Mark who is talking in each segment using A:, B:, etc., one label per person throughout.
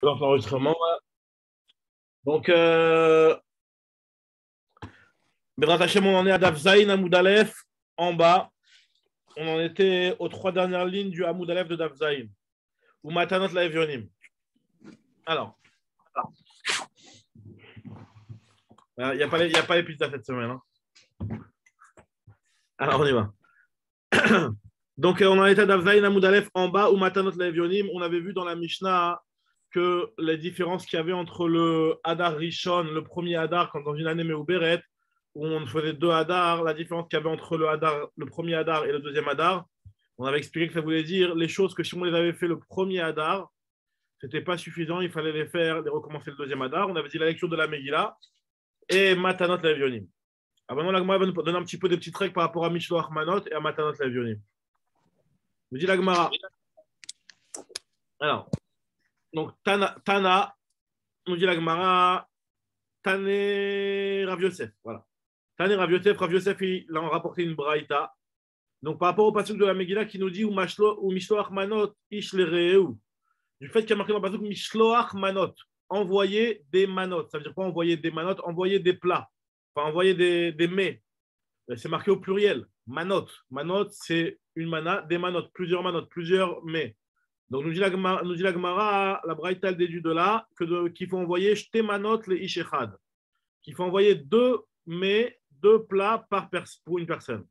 A: Donc, l'enregistrement, voilà. Donc, Bezrat Hashem, on en est à Daf Zayin Amoud Aleph, en bas. On en était aux trois dernières lignes du Amoud Aleph de Daf Zayin. Ou Matanot la Evionim. Alors, il n'y a pas les pizzas cette semaine. Hein. Alors, on y va. Donc, on en était à Daf Zayin Amoud Aleph, en bas, ou Matanot la Evionim. On avait vu dans la Mishnah que les différences qu'il y avait entre le Hadar Rishon, le premier Hadar, quand dans une année Méouberet, où on faisait deux Hadar, la différence qu'il y avait entre le premier Hadar et le deuxième Hadar, on avait expliqué que ça voulait dire les choses que si on les avait fait le premier Hadar, c'était pas suffisant, il fallait les recommencer le deuxième Hadar. On avait dit la lecture de la Megillah et Matanot la Vionim. Alors maintenant, l'Agmara va nous donner un petit peu des petits tricks par rapport à Mishloach Manot et à Matanot la Vionim. Nous dit l'Agmara. Alors, donc Tana nous dit l'Agmara, Tane Rav Yosef, voilà. Tane Rav Yosef, il a rapporté une braïta. Donc, par rapport au passage de la Megillah qui nous dit ou Mishloach Manot, Ish Lereu, du fait qu'il y a marqué dans le passage Mishloach Manot, envoyer des manot. Ça veut dire quoi envoyer des manot? Envoyer des plats, enfin envoyer des mets. C'est marqué au pluriel. Manot. Manot, c'est une mana, des manot, plusieurs manot, plusieurs mets. Donc, nous dit la Gemara, la braïta, elle déduit de là qu'il faut envoyer shte manot le ish echad. Qu'il faut envoyer deux mets, deux plats pour une personne.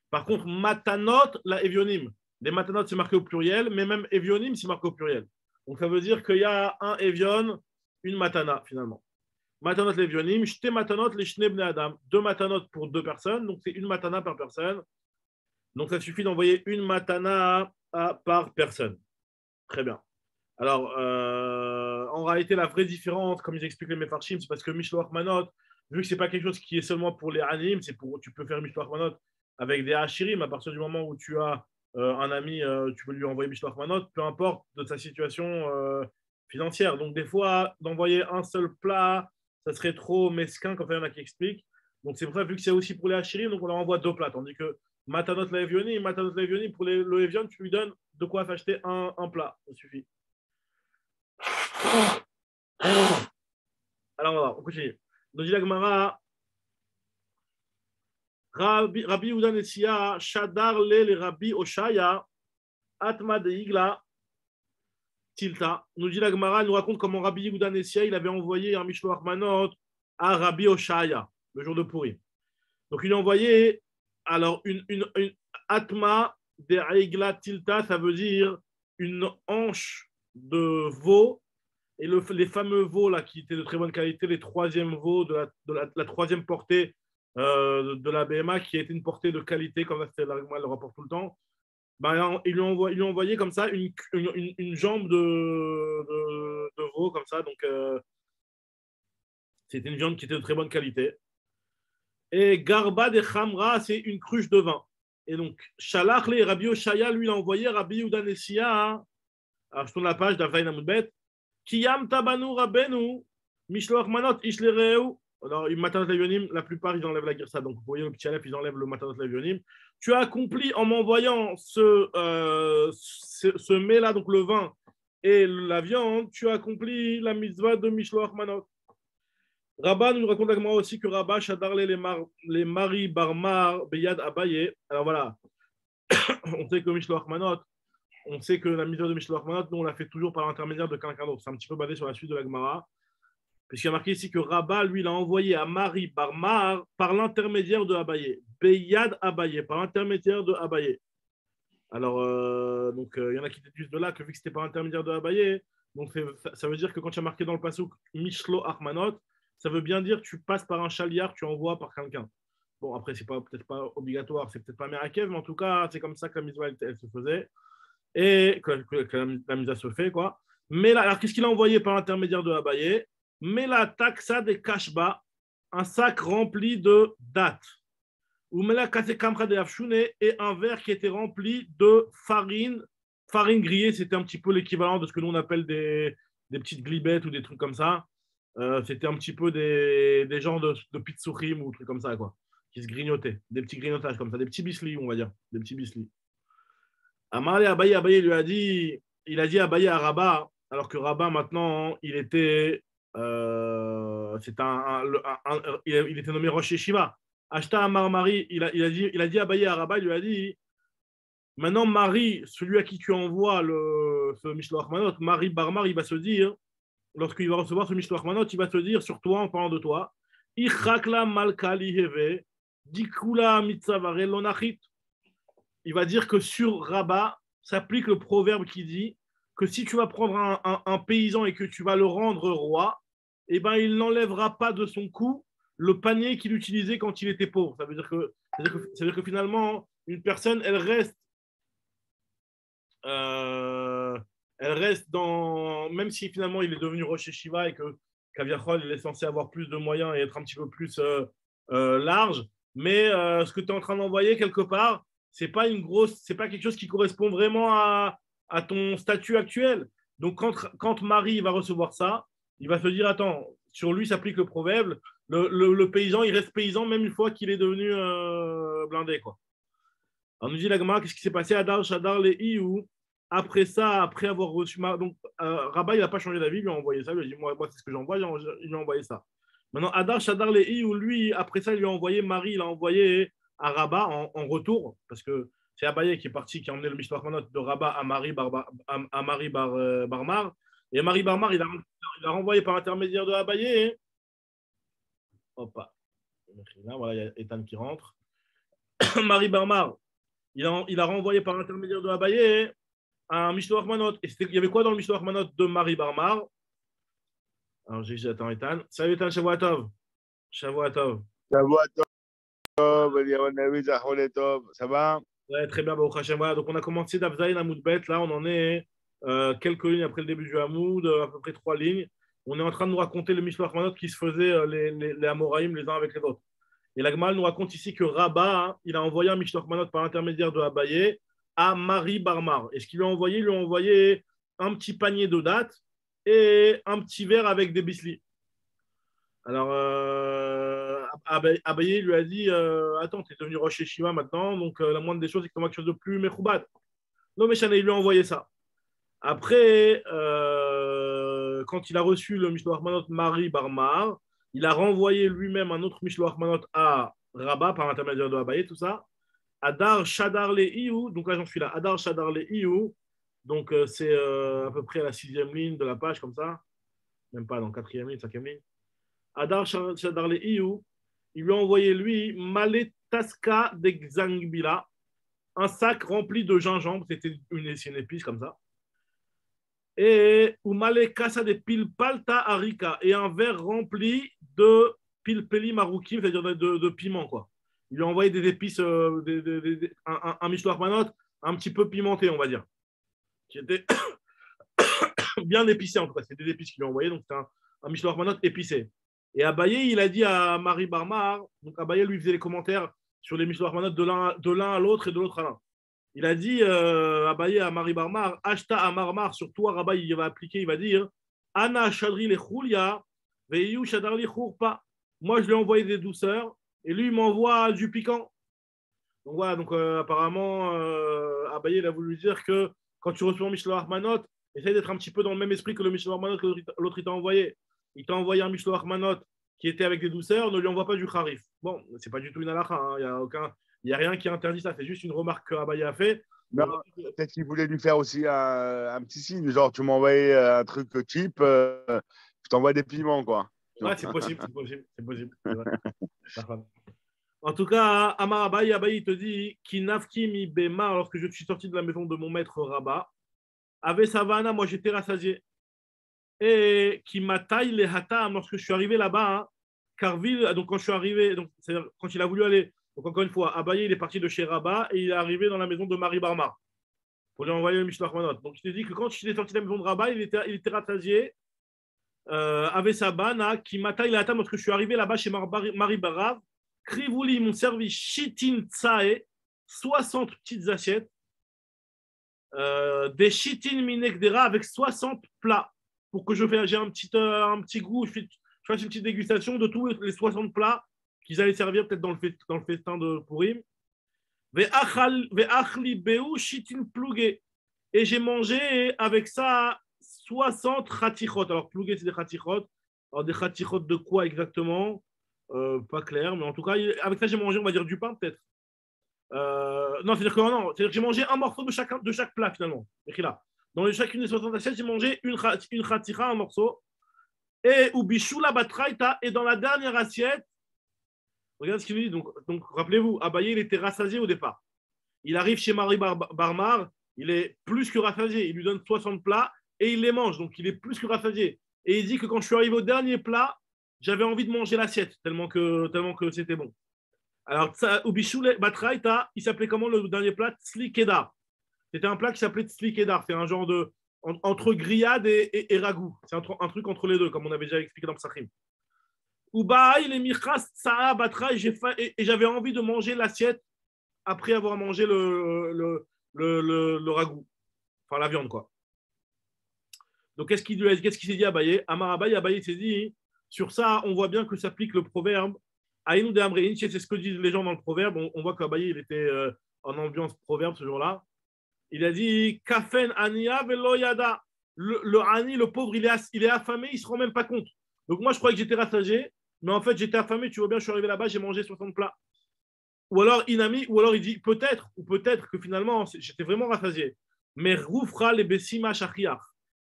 A: Par contre, matanot, la evionim. Les matanot, c'est marqué au pluriel, mais même evionim, c'est marqué au pluriel. Donc, ça veut dire qu'il y a un evion, une matana, finalement. Matanot, l'evionim, shte matanot, les shne bne adam. Deux matanot pour deux personnes, donc c'est une matana par personne. Donc, ça suffit d'envoyer une matana par personne. Très bien. Alors, en réalité, la vraie différence, comme ils expliquent les Mefarshim, c'est parce que Mishloach Manot, vu que ce n'est pas quelque chose qui est seulement pour les animes, tu peux faire Mishloach Manot avec des Hashirim. À partir du moment où tu as un ami, tu peux lui envoyer Mishloach Manot, peu importe de sa situation financière. Donc, des fois, d'envoyer un seul plat, ça serait trop mesquin, comme il y en a qui expliquent. Donc, c'est pour ça, vu que c'est aussi pour les Hashirim, donc on leur envoie deux plats. Tandis que Matanot la Evioni, pour le Evion, tu lui donnes de quoi s'acheter un plat. Ça suffit. Alors, voilà, on continue. Donc, dit la Gemara, Rabbi Udan Nessia, Shadar le Rabbi Oshaya, Atma de Igla, Tilta. Nous dit la Gemara, nous raconte comment Rabbi Udan Nessia, il avait envoyé un Mishloach Manot à Rabbi Oshaya, le jour de Purim. Donc, il a envoyé, alors, une Atma de Igla Tilta, ça veut dire une hanche de veau. Et les fameux veaux là, qui étaient de très bonne qualité, les troisièmes veaux de la troisième portée de la BMA, qui était une portée de qualité, comme c'était l'argument, le rapporte tout le temps, ben, ils lui ont envoyé comme ça une jambe de veau, comme ça. Donc, c'était une viande qui était de très bonne qualité. Et Garba de Khamra, c'est une cruche de vin. Et donc, Shalach et Rabbi Oshaya, lui, il a envoyé Rabbi Udanessia. Alors, je tourne la page d'Avain Amoudbet. Kiyam tabanu rabenu, mishloach manot ishlereu. Alors, matanot levionim, la plupart, ils enlèvent la girsa. Donc, vous voyez, le petit alef, ils enlèvent le matanot levionim. Tu as accompli en m'envoyant ce mets-là, donc le vin et la viande, tu as accompli la mitzvah de mishloach manot. Rabba nous raconte avec moi aussi que Rabba shadarle les maris barmar beyad abaye. Alors voilà, on sait que mishloach manot, on sait que la mitzvah de Mishloach Manot, nous, on l'a fait toujours par l'intermédiaire de quelqu'un d'autre. C'est un petit peu basé sur la suite de la Gemara. Puisqu'il y a marqué ici que Rabba, lui, l'a envoyé à Marie Barmar par l'intermédiaire de Abaye. Beyad Abaye, par l'intermédiaire de Abaye. Alors, il y en a qui déduisent de là que vu que c'était par l'intermédiaire de Abaye, donc ça veut dire que quand il y a marqué dans le passouk Mishloach Manot, ça veut bien dire que tu passes par un chaliard, tu envoies par quelqu'un. Bon, après, c'est peut-être pas obligatoire, c'est peut-être pas Merakev, mais en tout cas, c'est comme ça que la mitzvah, elle se faisait. Et que la mise se fait, quoi. Mais là, alors, qu'est-ce qu'il a envoyé par l'intermédiaire de Abaye? Mais la taxa de kashba, un sac rempli de dattes. Ou mais la kamra de afshune et un verre qui était rempli de farine. Farine grillée, c'était un petit peu l'équivalent de ce que nous on appelle des petites glibettes ou des trucs comme ça. C'était un petit peu des genres de pizzurim ou trucs comme ça, quoi, qui se grignotaient. Des petits grignotages comme ça, des petits bislis, on va dire. Des petits bislis. Amaré Abaye lui a dit, il a dit Abaye à Rabat, alors que Rabat, maintenant, il était, il était nommé Rosh Yeshiva. Ashta Amar Mari, il a dit à Abaye à Rabat, il lui a dit, maintenant, Marie, celui à qui tu envoies ce Mishloach Manot, Marie Barmar, il va se dire, lorsqu'il va recevoir ce Mishloach Manot, il va se dire sur toi, en parlant de toi, Ichakla Malka Liheve, Dikula Mitzavare Lonachit. Il va dire que sur Rabat s'applique le proverbe qui dit que si tu vas prendre un paysan et que tu vas le rendre roi, eh ben, il n'enlèvera pas de son cou le panier qu'il utilisait quand il était pauvre. Ça veut dire que finalement, une personne, elle reste dans. Même si finalement il est devenu Rosh Yeshiva et que Kaviachol il est censé avoir plus de moyens et être un petit peu plus large, mais ce que tu es en train d'envoyer quelque part, c'est pas quelque chose qui correspond vraiment à ton statut actuel. Donc quand Marie va recevoir ça, il va se dire attends, sur lui s'applique le proverbe, le paysan, il reste paysan même une fois qu'il est devenu blindé, quoi. On nous dit la Gemara, qu'est-ce qui s'est passé Adar, Shadar, les Iou. Après ça, après avoir reçu. Donc, Rabat, il n'a pas changé d'avis, il lui a envoyé ça. Il lui a dit moi c'est ce que j'envoie, il lui a envoyé ça. Maintenant, Adar, Shadar, les Iou, lui, après ça, il lui a envoyé Marie, il a envoyé à Rabat en retour, parce que c'est Abaye qui est parti, qui a emmené le Mishloach Manot de Rabat à Marie, Barmar. Et Marie Barmar, il a renvoyé par intermédiaire de Abaye. Hop, là, voilà, il y a Ethan qui rentre. Marie Barmar, il a renvoyé par intermédiaire de Abaye un Mishloach Manot. Et il y avait quoi dans le Mishloach Manot de Marie Barmar? Alors, j'ai dit, attends, Ethan. Salut, Ethan, Shavua Tov. Shavua Tov.
B: Shavua Tov, ça va?
A: Ouais, très bien, Baruch Hashem. Voilà, donc, on a commencé d'Avzaïn à Moudbet. Là, on en est quelques lignes après le début du Hamoud, à peu près 3 lignes. On est en train de nous raconter le Mishloach Manot qui se faisait les Amoraïm les uns avec les autres. Et l'Agmal nous raconte ici que Rabat, hein, il a envoyé un Mishloach Manot par l'intermédiaire de Abaye à Marie Barmar. Et ce qu'il lui a envoyé, il lui a envoyé un petit panier de dattes et un petit verre avec des bislis. Alors, Abaye lui a dit attends, tu es devenu Rosh Yeshiva maintenant, donc la moindre des choses, c'est que tu as quelque chose de plus mechoubat. Non, mais il lui a envoyé ça. Après, quand il a reçu le Mishloach Manot Marie Barmar, il a renvoyé lui-même un autre Mishloach Manot à Rabat par l'intermédiaire de Abaye, tout ça. Adar Shadar le Iou, donc là j'en suis là. Adar Shadar le Iou, donc c'est à peu près à la 6e ligne de la page, comme ça. Même pas dans la 4e ligne, 5e ligne. Adar Shadar le Iou, il lui a envoyé lui Maletaska de Xangbila, un sac rempli de gingembre, c'était une épice comme ça. Et Umale Casa de Pilpalta Arika, et un verre rempli de Pilpeli Maroukim, c'est-à-dire de piment, quoi. Il lui a envoyé des épices, un Mishloach Manot un petit peu pimenté, on va dire, qui était bien épicé en tout cas. C'était des épices qu'il lui a envoyé, donc c'était un Mishloach Manot épicé. Et Abaye, il a dit à Marie Barmar, donc Abaye lui faisait les commentaires sur les Mishloach Manot de l'un à l'autre et de l'autre à l'un. Il a dit Abaye à Marie Barmar, Ashta à Marmar, sur toi, Rabat, il va appliquer, il va dire Ana Shadri le Choulia, Veyu Shadar li Chourpa. Moi, je lui ai envoyé des douceurs et lui, il m'envoie du piquant. Donc voilà, donc apparemment, Abaye, il a voulu dire que quand tu reçois un Mishloach Manot, essaye d'être un petit peu dans le même esprit que le Mishloach Manot que l'autre il t'a envoyé. Il t'a envoyé un Mishloach Manot qui était avec des douceurs, ne lui envoie pas du Kharif. Bon, c'est pas du tout une halakha, hein. Il n'y a rien qui interdit ça, c'est juste une remarque qu'Abaye a fait.
B: Non, peut-être qu'il voulait lui faire aussi un petit signe, genre tu m'envoies un truc cheap, je t'envoie des piments, quoi.
A: Ouais, c'est possible. En tout cas, Amar Abaye, il te dit Kinafki mi bema, lorsque je suis sorti de la maison de mon maître Rabat, avec Savana, moi j'étais rassasié. Et qui m'attaille les hatam, lorsque je suis arrivé là-bas, hein, Carville, donc quand je suis arrivé, donc, c'est-à-dire quand il a voulu aller. Donc, encore une fois, Abaye, il est parti de chez Rabat et il est arrivé dans la maison de Marie Barmar pour lui envoyer le Mishloach Manot. Donc, je t'ai dit que quand il est sorti de la maison de Rabat, il était rassasié avec sa banne qui m'attaille la table lorsque je suis arrivé là-bas chez Marie Barmar. Krivouli m'ont servi Shitin Tsae, 60 petites assiettes, des Shitin Minekdera avec 60 plats pour que j'ai un petit goût, je fasse une petite dégustation de tous les 60 plats qu'ils allaient servir peut-être dans le festin de Purim. Et j'ai mangé avec ça 60 khatichot. Alors, plouguer, c'est des khatichot. Alors, des khatichot de quoi exactement? Pas clair, mais en tout cas, avec ça, j'ai mangé, on va dire, du pain, peut-être. Non, c'est-à-dire que non, c'est-à-dire que j'ai mangé un morceau de chaque plat, finalement. Là. Dans chacune des 60 assiettes, j'ai mangé une khaticha, un morceau. Et Ubishula Batraïta, et dans la dernière assiette, regardez ce qu'il nous dit. Donc rappelez-vous, Abaye, il était rassasié au départ. Il arrive chez Marie Barmar, il est plus que rassasié. Il lui donne 60 plats et il les mange. Donc il est plus que rassasié. Et il dit que quand je suis arrivé au dernier plat, j'avais envie de manger l'assiette, tellement que c'était bon. Alors, Ubishula Batraïta, il s'appelait comment le dernier plat? Tzli Kedar. C'était un plat qui s'appelait Tzli Kedar. C'est un genre de. Entre grillade et ragoût. C'est un truc entre les deux, comme on avait déjà expliqué dans Psachim. Ubaï, les michas, saa, batra, et j'avais envie de manger l'assiette après avoir mangé le ragoût. Enfin, la viande, quoi. Donc, qu'est-ce qu'il s'est dit à Abaye? Amar Abaye s'est dit, sur ça, on voit bien que s'applique le proverbe. Aïnou de Amrein, c'est ce que disent les gens dans le proverbe. On voit qu'Abaye, il était en ambiance proverbe ce jour-là. Il a dit Kafen Ania velo yada. Le Ani, le pauvre, il est affamé, il ne se rend même pas compte. Donc moi, je croyais que j'étais rassasié, mais en fait, j'étais affamé. Tu vois bien, je suis arrivé là-bas, j'ai mangé 60 plats. Ou alors, Inami, ou alors il dit peut-être que finalement, j'étais vraiment rassasié. Mais Roufra les Bessima Shachiach.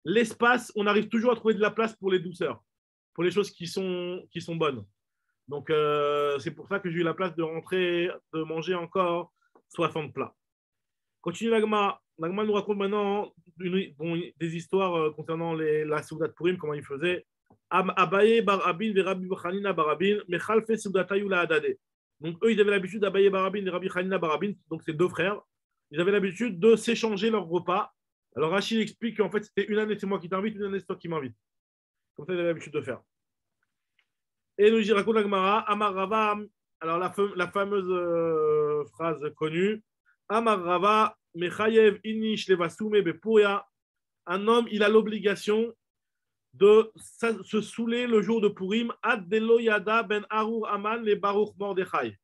A: L'espace, on arrive toujours à trouver de la place pour les douceurs, pour les choses qui sont bonnes. Donc, c'est pour ça que j'ai eu la place de rentrer, de manger encore 60 plats. Continue l'Agma. L'Agma nous raconte maintenant des histoires concernant la Souda de Purim, comment ils faisaient. Abaye bar Abin et Rabbi Chanina bar Abin, Mechalfe Soudatayou la Adade. Donc eux, ils avaient l'habitude d'Abaye bar Abin et Rabbi Chanina bar Abin, donc c'est deux frères. Ils avaient l'habitude de s'échanger leurs repas. Alors Rachid explique qu'en fait, c'était une année, c'est moi qui t'invite, une année, c'est toi qui m'invite. Comme ça, ils avaient l'habitude de faire. Et nous, raconte l'Agmara, Amar Rava, alors la fameuse phrase connue. Amar Rava, Mechayev inish levasume bepuria. Un homme, il a l'obligation de se saouler le jour de Purim, ad delo yada ben Arur Aman le Baruch Mordechai,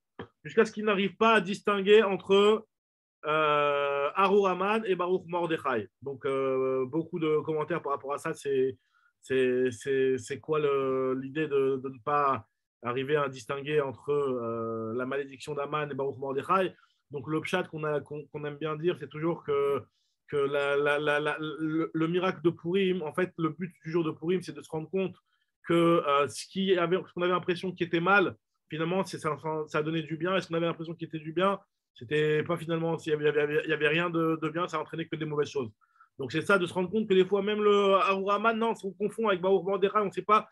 A: jusqu'à ce qu'il n'arrive pas à distinguer entre Arur Aman et Baruch Mordechai. Donc, beaucoup de commentaires par rapport à ça. C'est quoi l'idée de ne pas arriver à distinguer entre la malédiction d'Aman et Baruch Mordechai? Donc, le pshat qu'on aime bien dire, c'est toujours que le miracle de Purim, en fait, le but du jour de Purim, c'est de se rendre compte que ce qu'on avait l'impression qui était mal, finalement, ça a donné du bien. Et ce qu'on avait l'impression qui était du bien, c'était pas finalement, il n'y avait rien de bien, ça entraînait que des mauvaises choses. Donc, c'est ça, de se rendre compte que des fois, même le Aouraman, non, on confond avec Baruch Mordechai, on ne sait pas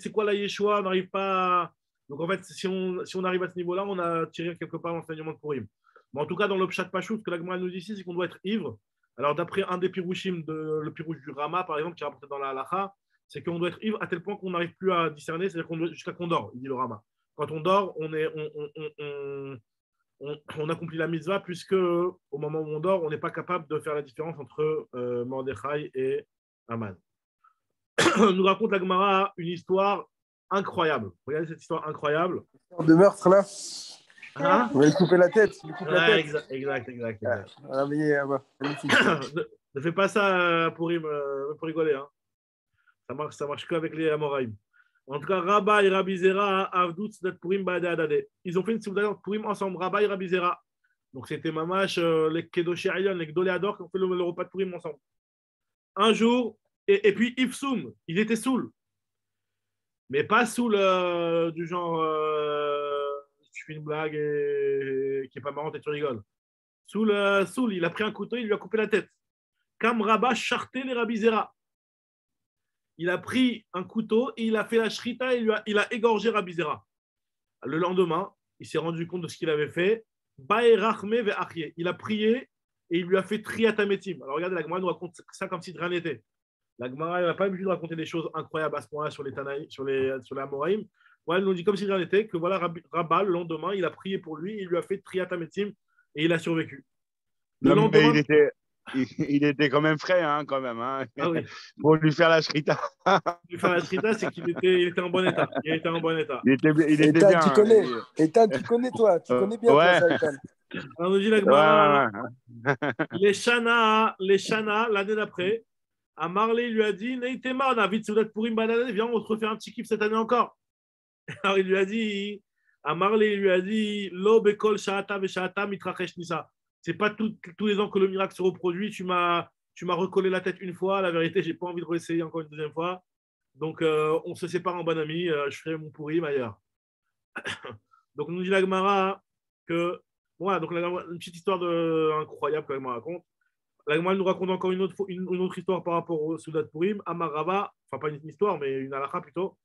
A: c'est quoi la Yeshua, on n'arrive pas à... Donc, en fait, si on arrive à ce niveau-là, on a tiré quelque part l'enseignement de Purim. Mais en tout cas, dans le Pshat Pashut, ce que la Gemara nous dit ici, c'est qu'on doit être ivre. Alors, d'après un des pirouchim, le pirouche du Rama, par exemple, qui est rapporté dans la Halacha, c'est qu'on doit être ivre à tel point qu'on n'arrive plus à discerner, c'est-à-dire jusqu'à qu'on dort, il dit le Rama. Quand on dort, on accomplit la mitzvah, puisque au moment où on dort, on n'est pas capable de faire la différence entre Mordechai et Aman. Nous raconte la Gemara une histoire incroyable. Regardez cette histoire incroyable.
C: De meurtre, là.
A: Hein?
C: On va lui couper la tête.
A: Exact.
C: Ah, mais, magnifique.
A: Ne fais pas ça pour rigoler. Hein. Ça marche qu'avec les Amoraïm. En tout cas, Rabba et Rabbi Zera, Avdout, Sudat Purim, Badadade. Ils ont fait une Sudat Purim ensemble, Rabba et Rabbi Zera. Donc c'était Mamash, les Kedoshi Ayon, les Gdoléador qui ont fait le repas de Purim ensemble. Un jour, et puis Ifsoum, ils étaient saouls. Mais pas saouls du genre, tu fais une blague qui n'est pas marrante et tu rigoles. Soul, il a pris un couteau, il lui a coupé la tête. Kam Rabba charté les Rabbi Zera. Il a pris un couteau et il a fait la shrita et il a égorgé Rabbi Zera. Le lendemain, il s'est rendu compte de ce qu'il avait fait. Il a prié et il lui a fait triatametim. Alors regardez, la Gemara nous raconte ça comme si de rien n'était. La Gemara n'a pas l'habitude de raconter des choses incroyables à ce point-là sur les Tanaï, sur les Amoraïm. Ouais, elle nous dit comme si de rien n'était que voilà, Rabba, le lendemain, il a prié pour lui, il lui a fait triatametim et il a survécu.
B: Le lendemain, il était quand même frais, hein, quand même. Hein.
A: Ah oui.
B: Pour lui faire la shrita.
A: Lui faire la shrita, c'est qu'il était en bon état. Il était en bon état.
B: Il était
C: Ethan,
B: bien.
C: Tu connais. Ethan, tu connais, toi. Tu connais bien,
B: ouais.
C: toi, ça, Ethan.
A: Alors, on nous dit la Gemara, les Shana, l'année d'après, Amarlé lui a dit, Neitema, on a vite Soudat Purim Banane, viens, on se refait un petit kiff cette année encore. Alors il lui a dit, Amarlé lui a dit, Lo bekol sha'ata ve'sha'ata mitrachesh nisa. C'est pas tous les ans que le miracle se reproduit. Tu m'as recollé la tête une fois. La vérité, j'ai pas envie de réessayer encore une deuxième fois. Donc, on se sépare en bon ami. Je ferai mon Purim ailleurs. Donc, nous dit la Gemara que, voilà, donc une petite histoire incroyable que la Gemara raconte. La Gemara nous raconte encore une autre histoire par rapport au Soudat Purim. Amar Rava, enfin pas une histoire, mais une halakha plutôt.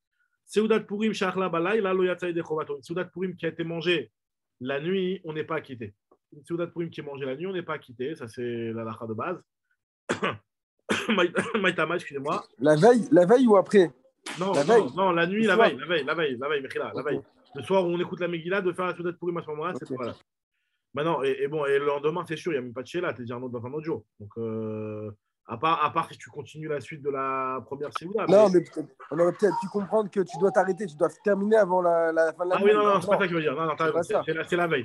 A: Soudat Purim shachla balay, la lo yatzai de chovato. Une Soudat Purim qui a été mangée la nuit, on n'est pas acquitté. Une Soudat Purim qui est mangée la nuit, on n'est pas acquitté. Ça, c'est la halakha de base. Maïtama, excusez-moi.
C: La veille ou après?
A: Non, la nuit, la veille, Mechila, la veille. Le soir où on écoute la Megillah, de faire la Soudat Purim à ce moment-là, c'est pas là. Bah non, et le lendemain, c'est sûr, il n'y a même pas de Sheila, tu es dans un autre jour. Donc, à part si tu continues la suite de la première Séouda.
C: Non, mais on aurait peut-être pu comprendre que tu dois t'arrêter, tu dois terminer avant la fin de la nuit.
A: Ah oui, non, c'est pas ça qu'il veut dire. Non, c'est la veille,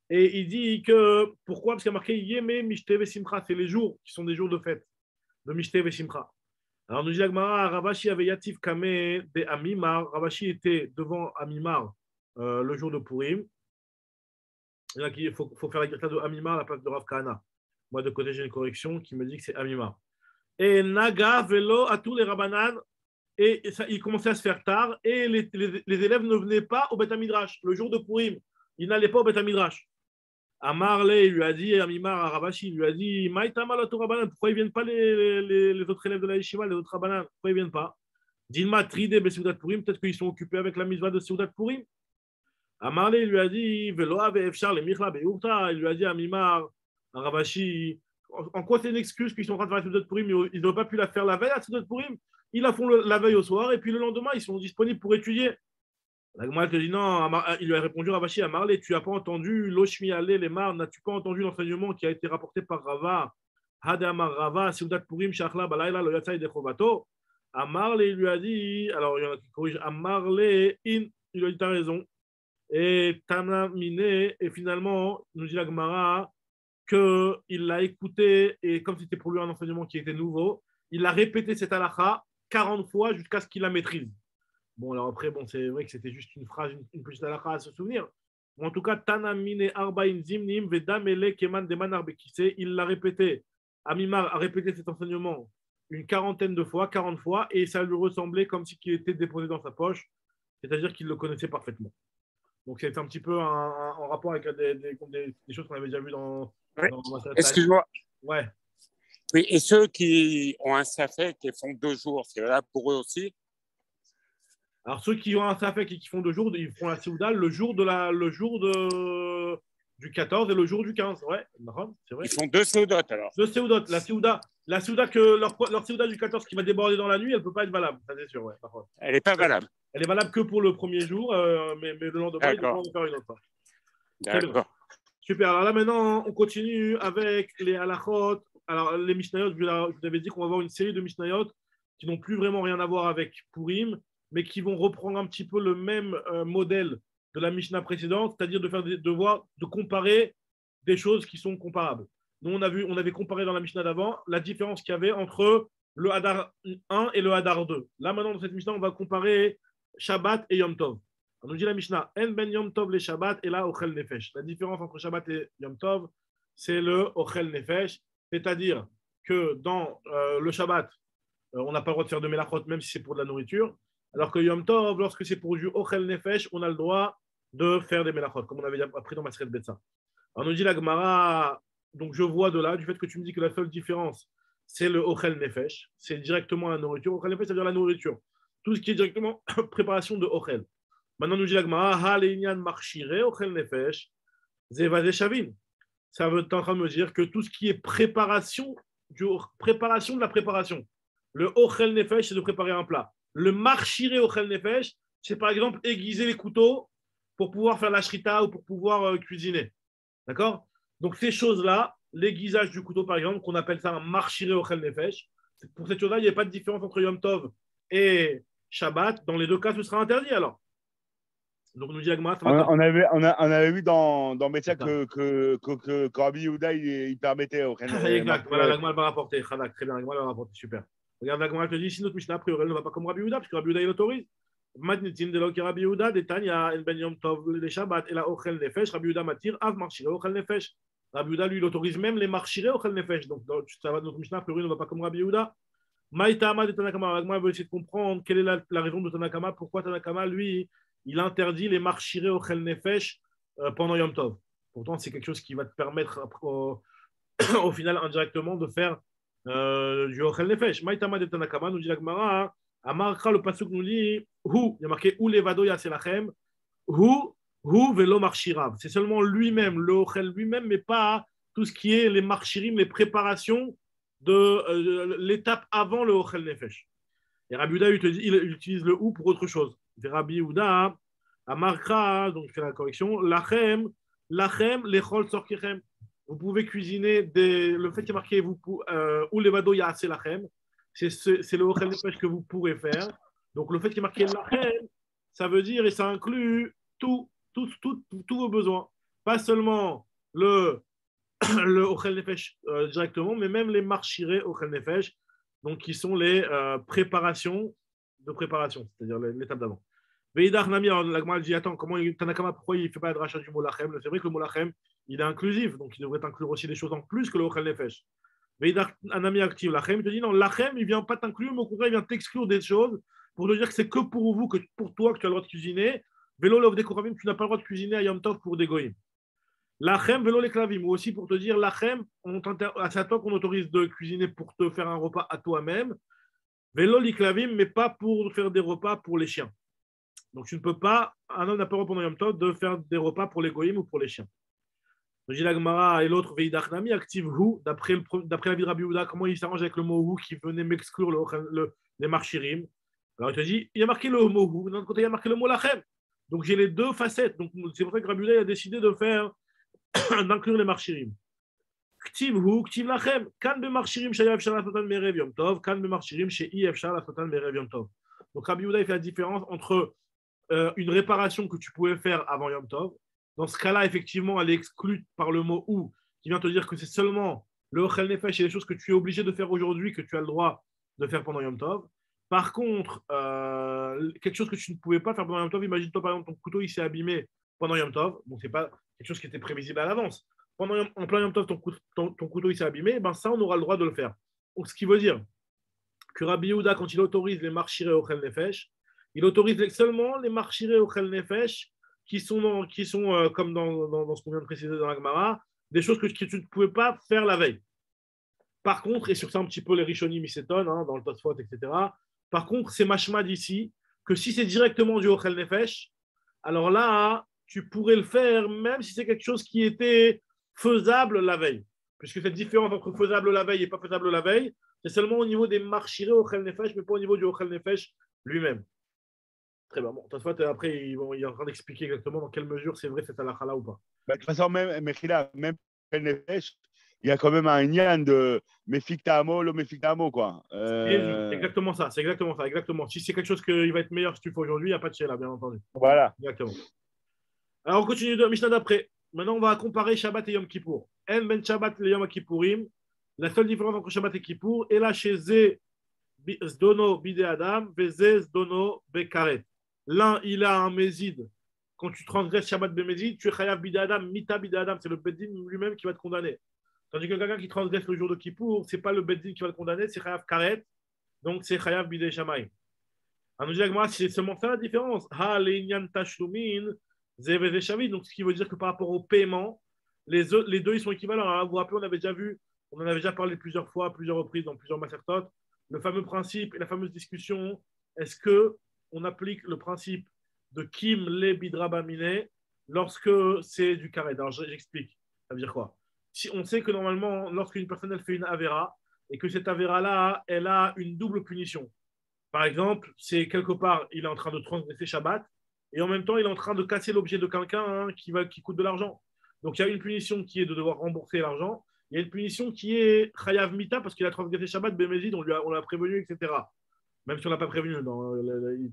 A: Et il dit que, pourquoi? Parce qu'il y a marqué Yeme Mishte Vesimcha, c'est les jours qui sont des jours de fête, de Mishte Vesimcha. Alors, nous dit l'Agmara, Ravashi avait Yatif Kame de Amimar. Ravashi était devant Amimar le jour de Purim. Il faut faire la guerre de Amimar à la place de Rav Kahana. Moi, de côté, j'ai une correction qui me dit que c'est Amimar. Et Naga, Velo, à tous les Rabanan, et ça, il commençait à se faire tard, et les élèves ne venaient pas au Beth Midrash. Le jour de Purim, ils n'allaient pas au Beth Midrash. Amarle lui a dit, Amimar à Ravashi lui a dit, Maïtama la Rabanan, pourquoi ils ne viennent pas les autres élèves de la Yeshiva, les autres Rabanan, pourquoi ils ne viennent pas? Dilma Tride Besoudat Purim, peut-être qu'ils sont occupés avec la mitzvah de Soudat Purim. Amarle lui a dit, Velo ave efshar le michla beurta, il lui a dit à Amimar, à Ravashi, en quoi c'est une excuse qu'ils sont en train de faire la Soudat Purim, ils n'ont pas pu la faire la veille à Soudat Purim, ils la font la veille au soir, et puis le lendemain, ils sont disponibles pour étudier. La Gemara te dit non, il lui a répondu Ravashi à Marley, tu n'as pas entendu l'Oshmi Ale les Mar, n'as-tu pas entendu l'enseignement qui a été rapporté par Rava, Hadamar Rava, Soudat Purim, Shachla Balayla, le Yatsai de Chovato. À Marley, il lui a dit, alors il y en a qui corrigent, à Marley, il lui a dit, t'as raison. Et Tana Mine, et finalement, nous dit la Gemara qu'il l'a écouté, et comme c'était pour lui un enseignement qui était nouveau, il a répété cette halakha 40 fois jusqu'à ce qu'il la maîtrise. Bon, alors après, c'est vrai que c'était juste une phrase, une petite halakha à se souvenir. Bon, en tout cas, Tana Mine Arba'in Zimnim Vedamele Keman Deman Arbekise, il l'a répété. Amimar a répété cet enseignement une quarantaine de fois, 40 fois, et ça lui ressemblait comme si il était déposé dans sa poche, c'est-à-dire qu'il le connaissait parfaitement. Donc c'est un petit peu en rapport avec des choses qu'on avait déjà vues dans
D: Excuse-moi.
A: Ouais.
D: Oui, et ceux qui ont un safek et font 2 jours, c'est là pour eux aussi?
A: Alors ceux qui ont un safek et qui font 2 jours, ils font la Séouda le jour du 14 et le jour du 15. Ouais, c'est vrai.
D: Ils font 2 Séoudotes alors.
A: 2 Séoudotes. La Séouda que leur Séouda du 14 qui va déborder dans la nuit, elle ne peut pas être valable, ça c'est sûr. Ouais,
D: elle n'est pas valable.
A: Elle est valable que pour le premier jour, mais le lendemain, il peut en faire une autre.
D: D'accord.
A: Super. Alors là, maintenant, on continue avec les halachot. Alors, les Mishnayot, je vous avais dit qu'on va avoir une série de Mishnayot qui n'ont plus vraiment rien à voir avec Purim, mais qui vont reprendre un petit peu le même modèle de la Mishnah précédente, c'est-à-dire de comparer des choses qui sont comparables. Nous, on avait comparé dans la Mishnah d'avant la différence qu'il y avait entre le Hadar 1 et le Hadar 2. Là, maintenant, dans cette Mishnah, on va comparer Shabbat et Yom Tov. On nous dit la Mishnah, En ben Yom Tov les Shabbat et là Ochel Nefesh. La différence entre Shabbat et Yom Tov, c'est le Ochel Nefesh, c'est-à-dire que dans le Shabbat, on n'a pas le droit de faire de melachot même si c'est pour de la nourriture, alors que Yom Tov, lorsque c'est pour du Ochel Nefesh, on a le droit de faire des melachot, comme on avait appris dans Maseret Betsa. On nous dit la Gemara, donc je vois de là, du fait que tu me dis que la seule différence, c'est le Ochel Nefesh, c'est directement la nourriture. Ochel Nefesh, c'est-à-dire la nourriture. Tout ce qui est directement préparation de Ochel. Maintenant, nous dit la Gemara, Haléinian marchire, Ochel Nefesh, Zevade Shavin. Ça veut être en train de me dire que tout ce qui est préparation de la préparation. Le Ochel Nefesh, c'est de préparer un plat. Le marchire Ochel Nefesh, c'est par exemple aiguiser les couteaux pour pouvoir faire la shrita ou pour pouvoir cuisiner. D'accord? Donc, ces choses-là, l'aiguisage du couteau, par exemple, qu'on appelle ça un marchire Ochel Nefesh, pour cette chose-là, il n'y a pas de différence entre Yom Tov et Shabbat. Dans les deux cas, ce sera interdit alors. Donc, nous dit la Gemara,
B: on avait vu dans Métia que Rabbi Yehuda, il permettait au
A: exact, voilà, la Gemara va rapporter. Khalak, très bien, la Gemara va rapporter, super. Regarde, la Gemara te dit, si notre Mishnah, a priori, elle ne va pas comme Rabbi Yehuda, parce que Rabbi Yehuda, il autorise. Matnitin de l'Oki Rabbi Yehuda, Detania, En Ben Yom Tov, les Shabbat, et la Ochel Nefesh, Rabbi Yehuda Matir, Av Marchire, Ochel Nefesh. Rabbi Yehuda, lui, il autorise même les Marchire, Ochel Nefesh. Donc, ça va, notre Mishnah, a priori, ne va pas comme Rabbi Yehuda. Maïtama de Tanakama, la Gemara veut essayer de comprendre quelle est la raison de Tanakama, pourquoi Tanakama, lui, il interdit les marchiré au Chel Nefesh pendant Yom Tov. Pourtant, c'est quelque chose qui va te permettre au final indirectement de faire du Ochel Nefesh. Maïtama de Tanakama, nous dit la Gemara, Amarcha, le pasuk nous dit, Hu, il y a marqué Hu levado yaselachem, Hu velo marchirav. C'est seulement lui-même, le Ochel lui-même, mais pas tout ce qui est les marchirim, les préparations de l'étape avant le Ochel Nefesh. Et Rabbi Yehuda, il utilise le Hu pour autre chose. Rabbi Yehuda, Amarkra, donc je fais la correction, Lachem, lechol sorkichem. Vous pouvez cuisiner le fait qu'il y a marqué ou levado yaase lachem, c'est le ochel nefesh que vous pourrez faire. Donc le fait qu'il y a marqué lachem, ça veut dire et ça inclut tous vos besoins. Pas seulement le ochel nefesh directement, mais même les marchiré ochel nefesh, donc qui sont les préparations de préparation, c'est-à-dire l'étape d'avant. Veidach Nami, la Gemara dit attends, comment Tanakama, pourquoi il ne fait pas de rachat du mot lachem? C'est vrai que le mot lachem, il est inclusif, donc il devrait inclure aussi des choses en plus que le ochel nefesh. Veidach Nami active lachem, il te dit non, lachem, il ne vient pas t'inclure, mais au contraire, il vient t'exclure des choses pour te dire que c'est que pour vous, que pour toi, que tu as le droit de cuisiner. Vélo lov des koravim, tu n'as pas le droit de cuisiner à Yom Tov pour des goyim. Lachem, vélo les klavim, ou aussi pour te dire lachem, c'est à toi qu'on autorise de cuisiner pour te faire un repas à toi-même. Vélo les klavim, mais pas pour faire des repas pour les chiens. Donc, tu ne peux pas, un homme n'a pas le droit pendant Yom Tov de faire des repas pour les goyim ou pour les chiens. Donc, j'ai la Gemara et l'autre, Veidach Nami, active Hu, d'après l'avis de Rabbi Yehuda, comment il s'arrange avec le mot Hu qui venait m'exclure les marchirim. Alors, il te dit, il y a marqué le mot Hu, d'un autre côté, il y a marqué le mot Lachem. Donc, j'ai les deux facettes. Donc, c'est pour ça que Rabbi Yehuda a décidé d'inclure les marchirim. Ktiv Hu, Ktiv Lachem, Kan be marchirim, Shayav Shal Satan Merev Yom Tov, Kan be marchirim, Sheif Shal Satan Merev Yom Tov. Donc, Rabbi Yehuda, il fait la différence entre une réparation que tu pouvais faire avant Yom Tov. Dans ce cas-là, effectivement, elle est exclue par le mot ou, qui vient te dire que c'est seulement le Ochel Nefesh et les choses que tu es obligé de faire aujourd'hui que tu as le droit de faire pendant Yom Tov. Par contre, quelque chose que tu ne pouvais pas faire pendant Yom Tov, imagine-toi par exemple ton couteau il s'est abîmé pendant Yom Tov, donc c'est pas quelque chose qui était prévisible à l'avance. En plein Yom Tov, ton couteau il s'est abîmé, ben ça on aura le droit de le faire. Donc ce qui veut dire que Rabbi Yehuda, quand il autorise les marchiré Ochel Nefesh, il autorise seulement les marchiré Ochel Nefesh qui sont comme dans ce qu'on vient de préciser dans la Gemara, des choses que tu ne pouvais pas faire la veille. Par contre, et sur ça un petit peu les Rishonim ils s'étonnent, dans le Tosfot, etc. Par contre, c'est mashma d'ici que si c'est directement du Ochel Nefesh, alors là, tu pourrais le faire même si c'est quelque chose qui était faisable la veille. Puisque cette différence entre faisable la veille et pas faisable la veille, c'est seulement au niveau des marchiré Ochel Nefesh, mais pas au niveau du Ochel Nefesh lui-même. Très bien. Bon, après, il est en train d'expliquer exactement dans quelle mesure c'est vrai cette halakha-là ou pas.
B: De toute façon, même Nefesh, il y a quand même un lien de Mefiktamo, le Mefiktamo, quoi.
A: C'est exactement ça. Exactement. Si c'est quelque chose qui va être meilleur si tu le fais aujourd'hui, il n'y a pas de chez là, bien entendu.
B: Voilà.
A: Exactement. Alors, on continue de Mishnah d'après. Maintenant, on va comparer Shabbat et Yom Kippour. En ben Shabbat et Yom Kippourim. La seule différence entre Shabbat et Kippour est là chez Zdono Bide Adam, Veze Zdono Bekaret. L'un, il a un mézid. Quand tu transgresses Shabbat Bémézid, tu es Chayav Bide Adam, Mita Bide Adam. C'est le Beddin lui-même qui va te condamner. Tandis que quelqu'un qui transgresse le jour de Kippour, ce n'est pas le Beddin qui va le condamner, c'est Chayav Karet. Donc c'est Chayav Bide Shamayim. C'est seulement ça la différence. Ha Leinyan Tashlumin, Zeveze Shavit. Donc ce qui veut dire que par rapport au paiement, les deux ils sont équivalents. Alors, vous vous rappelez, on en avait déjà parlé plusieurs fois, à plusieurs reprises, dans plusieurs masertot. Le fameux principe et la fameuse discussion, est-ce qu'on applique le principe de Kim le Bidrabamine lorsque c'est du carré? Alors j'explique. Ça veut dire quoi? Si on sait que normalement, lorsqu'une personne elle fait une avéra et que cette avéra-là, elle a une double punition. Par exemple, c'est quelque part, il est en train de transgresser Shabbat et en même temps, il est en train de casser l'objet de quelqu'un qui coûte de l'argent. Donc il y a une punition qui est de devoir rembourser l'argent. Il y a une punition qui est Chayav Mita parce qu'il a transgressé Shabbat, Bémézid, on l'a prévenu, etc. Même si on ne l'a pas prévenu,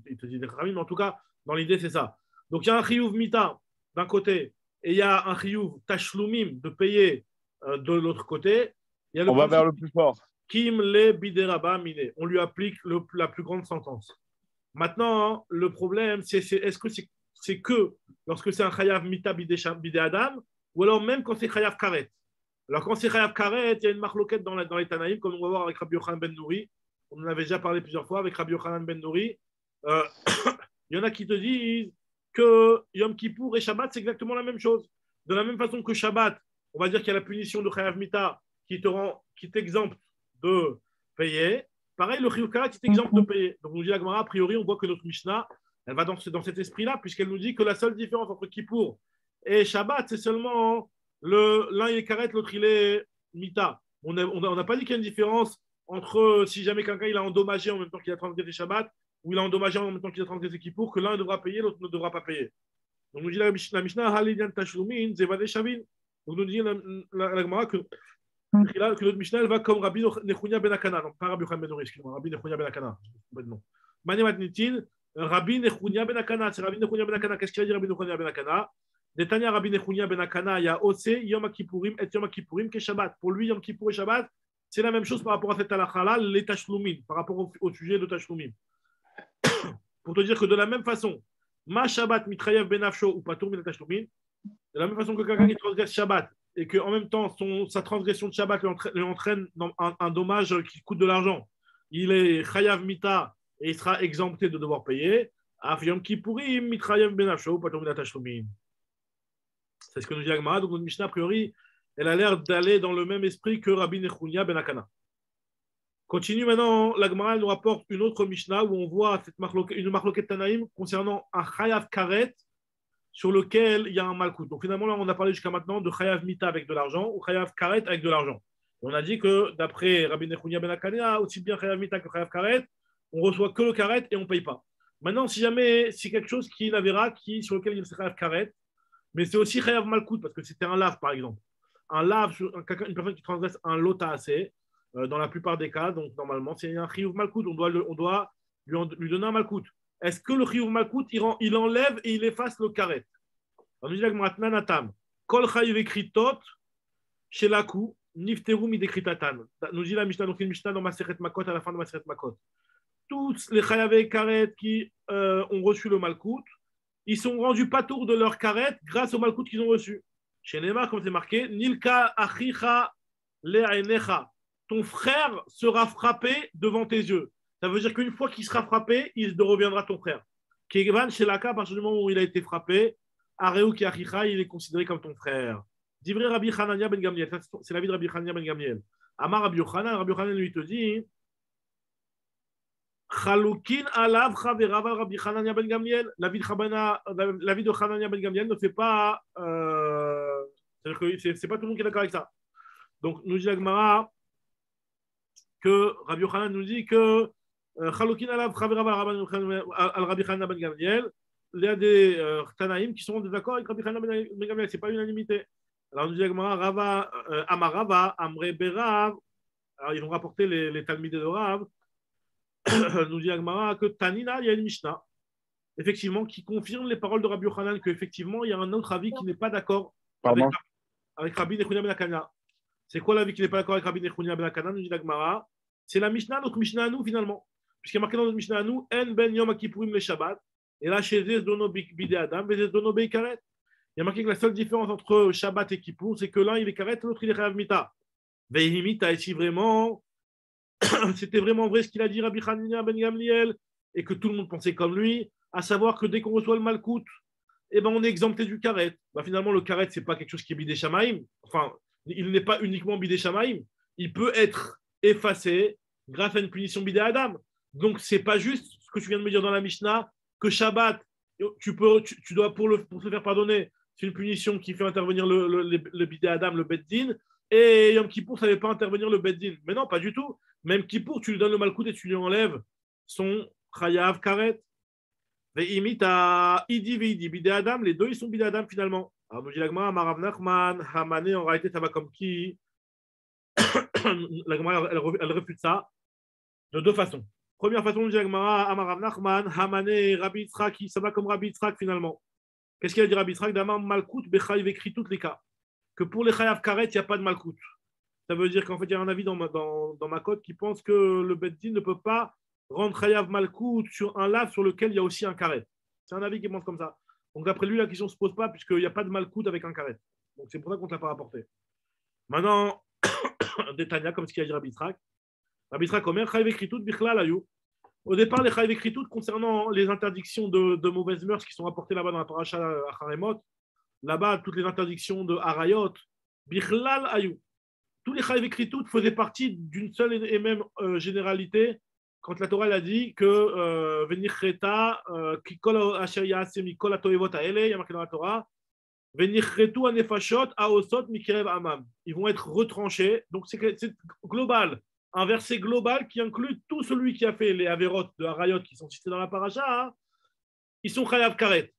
A: il te dit des Khamim, mais en tout cas, dans l'idée, c'est ça. Donc, il y a un chiyuv mita d'un côté et il y a un chiyuv tashlumim de payer de l'autre côté. Il y a le
B: On va vers
A: principe
B: le plus fort.
A: Kim le bideraba mine. On lui applique la plus grande sentence. Maintenant, le problème, est-ce que c'est que lorsque c'est un chayav mita bidé adam ou alors même quand c'est chayav karet. Alors, quand c'est chayav karet, il y a une marloquette dans les Tanaïm, comme on va voir avec Rabbi Yochanan ben Nouri. On en avait déjà parlé plusieurs fois avec Rabbi Yochanan ben Nouri. Il y en a qui te disent que Yom Kippour et Shabbat, c'est exactement la même chose. De la même façon que Shabbat, on va dire qu'il y a la punition de chayav mita qui t'exempte de payer. Pareil, le chiyuv karet, c'est exempt de payer. Donc, nous dit la Gemara, a priori, on voit que notre Mishnah, elle va dans cet esprit-là, puisqu'elle nous dit que la seule différence entre Kippour et Shabbat, c'est seulement l'un il est karet, l'autre il est mita. On n'a pas dit qu'il y a une différence entre si jamais quelqu'un il a endommagé en même temps qu'il a transgressé Shabbat, ou il a endommagé en même temps qu'il a transgressé Kippour, que l'un devra payer, l'autre ne devra pas payer. Donc, nous dit la Mishnah, Halidian Tashlumin, Zevade Shavin. Donc, nous dit la Gemara que notre Mishnah, elle va comme Rabbi Nechunya ben Akana. Non, pas Rabbi Yochanan ben Nouri, excuse-moi, Rabbi Nechunya ben Akana. Mané Matnitin, Rabbi Nechunya ben Akana. C'est Rabbi Nechunya ben Akana. Qu'est-ce qu'il a dit Rabbi Nechunya ben Akana? Netanya Rabbi Nechunya ben Akana, il y a Ose, Yom Kippourim et Yom Kippourim que Shabbat. Pour lui, Yom Kippour et Shabbat, c'est la même chose par rapport à cette halakha-là, les Tashlumin, par rapport au sujet de Tashlumin. Pour te dire que de la même façon, Ma Shabbat mitrayev ben Afsho ou Patour min Tashlumin, de la même façon que quelqu'un qui transgresse Shabbat, et qu'en même temps, sa transgression de Shabbat lui entraîne un dommage qui coûte de l'argent. Il est chayav mita et il sera exempté de devoir payer. Af Yom Kippourim mitrayev ben Afsho patur min tashlumin. C'est ce que nous dit Agmara. Donc notre Mishnah, a priori, elle a l'air d'aller dans le même esprit que Rabbi Nechunya ben Akana. Continue maintenant, l'Agmara nous rapporte une autre Mishnah où on voit une marloquette Tanaïm concernant un chayav karet sur lequel il y a un malkout. Donc finalement, là, on a parlé jusqu'à maintenant de chayav mita avec de l'argent ou chayav karet avec de l'argent. On a dit que d'après Rabbi Nechunya ben Akana, aussi bien chayav mita que chayav karet, on reçoit que le karet et on ne paye pas. Maintenant, si jamais c'est quelque chose qui est une avéra sur lequel il y a chayav karet, mais c'est aussi chayav malkout parce que c'était un lave par exemple. Un lave, une personne qui transgresse un lota assez, dans la plupart des cas, donc normalement, c'est un chiyuv malkout, on doit lui donner un malkout. Est-ce que le chiyuv malkout, il enlève et il efface le karet? On nous dit maintenant, Natam, kol chayiv ekritot, shelaku, nifteru midekritatan. Nous dit la Mishnah, donc une Mishnah dans Maseret Makot, à la fin de Maseret Makot. Tous les chayav karet qui ont reçu le malkout, ils sont rendus patour de leur karet grâce au malkout qu'ils ont reçu. Chez Neymar, comme c'est marqué, Nilka achicha le'ainecha. Ton frère sera frappé devant tes yeux. Ça veut dire qu'une fois qu'il sera frappé, il reviendra ton frère. Kevan Shelaka, à partir du moment où il a été frappé, Areu ki achicha, il est considéré comme ton frère. Divrei Rabbi Hanania ben Gamliel. C'est la vie de Rabbi Hanania ben Gamliel. Amar Rabbi Yochanan lui te dit Chaloukin alav chaverav Rabbi Hanania ben Gamliel. La vie de Hanania ben Gamliel ne fait pas. C'est-à-dire que c'est pas tout le monde qui est d'accord avec ça. Donc, nous dit la Gemara que Rabbi Yochanan nous dit que Chaloukin alav chaverav al Rabbi Hanania ben Gamliel. Il y a des Tanaïm qui sont en désaccord avec Rabbi Hanania ben Gamliel. Ce n'est pas unanimité. Alors, nous dit la Gemara Rava, Amarava, Amre Berav. Alors, ils vont rapporter les Talmidés de Rav. Nous dit Agmara que Tanina, il y a une Mishnah, effectivement, qui confirme les paroles de Rabbi Yochanan, qu'effectivement, il y a un autre avis qui n'est pas d'accord avec Rabbi Nechunya ben Akana. C'est quoi l'avis qui n'est pas d'accord avec Rabbi Nechunya ben Akana? Nous dit Agmara, c'est la Mishnah, notre Mishnah à nous, finalement. Puisqu'il y a marqué dans notre Mishnah à nous, En ben Yom Kippourim le Shabbat, et là, chez Zezdono Bidé Adam, et Zezdono Beikaret. Il y a marqué que la seule différence entre Shabbat et Kippour, c'est que l'un, il est karet, l'autre, il est chayav mita. Veihimita, ici vraiment. C'était vraiment vrai ce qu'il a dit Rabbi Hanania ben Gamliel et que tout le monde pensait comme lui, à savoir que dès qu'on reçoit le malkout, eh ben on est exempté du karet. Bah, finalement, le karet, c'est pas quelque chose qui est bidé shamaim. Enfin, il n'est pas uniquement bidé shamaim. Il peut être effacé grâce à une punition bidé Adam. Donc, c'est pas juste ce que tu viens de me dire dans la Mishnah, que Shabbat, tu dois, pour se faire pardonner, c'est une punition qui fait intervenir le bidé Adam, le Beddin, et Yom Kippour, ça ne fait pas intervenir le Beddin. Mais non, pas du tout. Même Kippour, tu lui donnes le malkout et tu lui enlèves son chayav karet. Ve'imita idi ve'idi bidé Adam, les deux, ils sont bidé Adam finalement. Alors, nous dit l'Agmara, Marav Nachman, Hamane, en réalité, ça va comme qui? L'Agmara, elle refute ça de deux façons. Première façon, nous dit l'Agmara, Amarav Nachman, Hamane, Rabbi Yitzhak, ça va comme Rabbi Yitzhak finalement. Qu'est-ce qu'il a dit Rabbi Yitzhak? Damar malkout bechayiv écrit toutes les cas. Que pour les chayav karet, il n'y a pas de malkout. Ça veut dire qu'en fait, il y a un avis dans ma code qui pense que le Beddin ne peut pas rendre chayav malkout sur un lave sur lequel il y a aussi un karet. C'est un avis qui pense comme ça. Donc d'après lui, la question ne se pose pas puisqu'il n'y a pas de malkout avec un karet. Donc c'est pour ça qu'on ne l'a pas rapporté. Maintenant, Détania, comme ce qu'il a dit Rabbi Yitzhak. Rabbi Yitzhak Omer, chayav écrit toutes bichlal ayou. Au départ, les chayav écrit toutes concernant les interdictions de mauvaises mœurs qui sont rapportées là-bas dans la paracha Acharemot, là-bas, toutes les interdictions de Harayot, bichlal ayou. Tous les chayav écrit toutes faisaient partie d'une seule et même généralité quand la Torah a dit que Venicheta, Kikol Asher Yaaseh Mikol HaToevot Haele, il y a marqué dans la Torah, Venichretu Anefashot Aosot Mikerev Amam. Ils vont être retranchés. Donc c'est global. Un verset global qui inclut tout celui qui a fait les Averot de Harayot qui sont cités dans la paracha. Hein, ils sont chayav karet.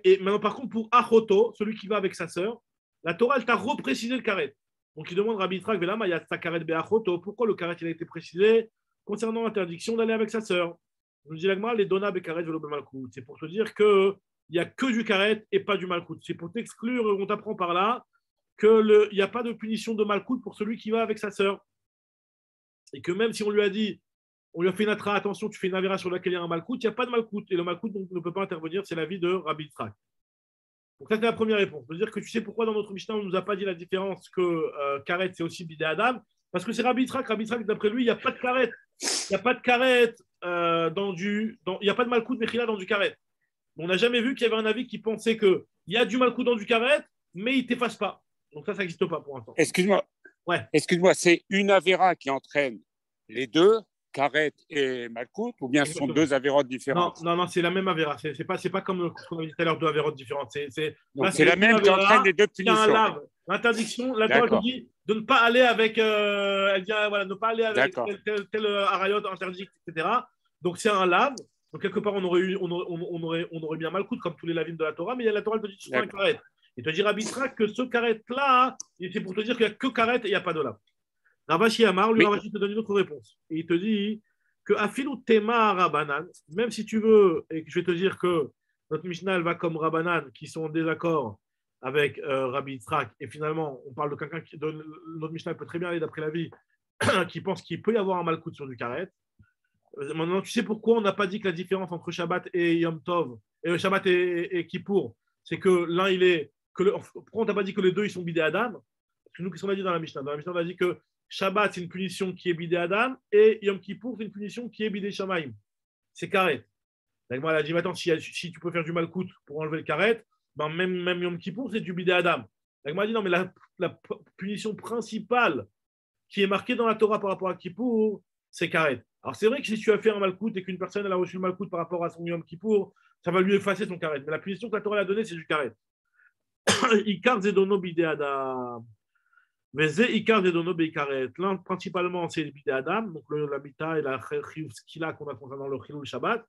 A: Et maintenant, par contre, pour Achoto, celui qui va avec sa sœur, la Torah, elle t'a reprécisé le karet. Donc il demande Rabbi Yitzhak Velama, il y a sa karet be'achoto. Pourquoi le karet il a été précisé concernant l'interdiction d'aller avec sa sœur? Nous dit l'agma, les dona be'karet velo be'malkout. C'est pour te dire qu'il n'y a que du karet et pas du malkout. C'est pour t'exclure, on t'apprend par là qu'il n'y a pas de punition de malkout pour celui qui va avec sa sœur. Et que même si on lui a dit, on lui a fait une atra, attention, tu fais une avéra sur laquelle il y a un malkout, il n'y a pas de malkout. Et le malkout donc, ne peut pas intervenir, c'est l'avis de Rabbi Yitzhak. Donc ça, c'est la première réponse. De dire que tu sais pourquoi dans notre Mishnah, on ne nous a pas dit la différence que karet, c'est aussi bidé Adam. Parce que c'est Rabbi Yitzhak. Rabbi Yitzhak, d'après lui, il n'y a pas de karet. Il n'y a pas de karet il n'y a pas de malkout mechila dans du karet. On n'a jamais vu qu'il y avait un avis qui pensait qu'il y a du malkout dans du karet, mais il ne t'efface pas. Donc ça n'existe pas pour l'instant.
D: Excuse-moi.
A: Ouais.
D: Excuse-moi, c'est une avéra qui entraîne les deux, karet et malkout, ou bien ce sont deux avérotes différentes?
A: Non, c'est la même avéra. C'est pas comme ce qu'on a dit tout à l'heure, deux avérotes différentes. C'est
D: la même qui entraîne les deux punitions.
A: L'interdiction, la Torah dit de ne pas aller avec, elle dit voilà, ne pas aller avec tel arayot interdit, etc. Donc c'est un lave. Donc quelque part on aurait bien malkout comme tous les lavines de la Torah, mais la Torah te dit tu prends un karet. Il te dit Rabbi Yitzhak que ce karet là, c'est pour te dire qu'il n'y a que karet et il n'y a pas de lave. Ravashi Amar, lui, Ravashi te donne une autre réponse. Et il te dit que Afilu Tema Rabanan, même si tu veux, et que je vais te dire que notre Mishnah, elle va comme Rabanan, qui sont en désaccord avec Rabbi Yitzhak, et finalement, on parle de quelqu'un qui, notre Mishnah peut très bien aller d'après la vie, qui pense qu'il peut y avoir un malkout sur du karet. Maintenant, tu sais pourquoi on n'a pas dit que la différence entre Shabbat et Yom Tov, Shabbat et Kippour, c'est que l'un, il est. Pourquoi on t'a pas dit que les deux, ils sont bidé Adam? Parce que nous, qu'est-ce qu'on a dit dans la Mishnah? Dans la Mishnah, on a dit que Shabbat, c'est une punition qui est bidé Adam, et Yom Kippour, c'est une punition qui est bidé Shamaim. C'est karet. Elle a dit, attends, si tu peux faire du malkout pour enlever le karet, ben même Yom Kippour, c'est du bidé Adam. Elle a dit, non, mais la punition principale qui est marquée dans la Torah par rapport à Kippour, c'est karet. Alors, c'est vrai que si tu as fait un malkout et qu'une personne elle a reçu le malkout par rapport à son Yom Kippour, ça va lui effacer son karet. Mais la punition que la Torah a donnée, c'est du karet. Ikar zedono bidé Adam. Mais zé ikar zedono beikaret. L'un, principalement, c'est le bidé Adam, donc la mita et la chiyuv skila qu'on a concernant le chilul Shabbat.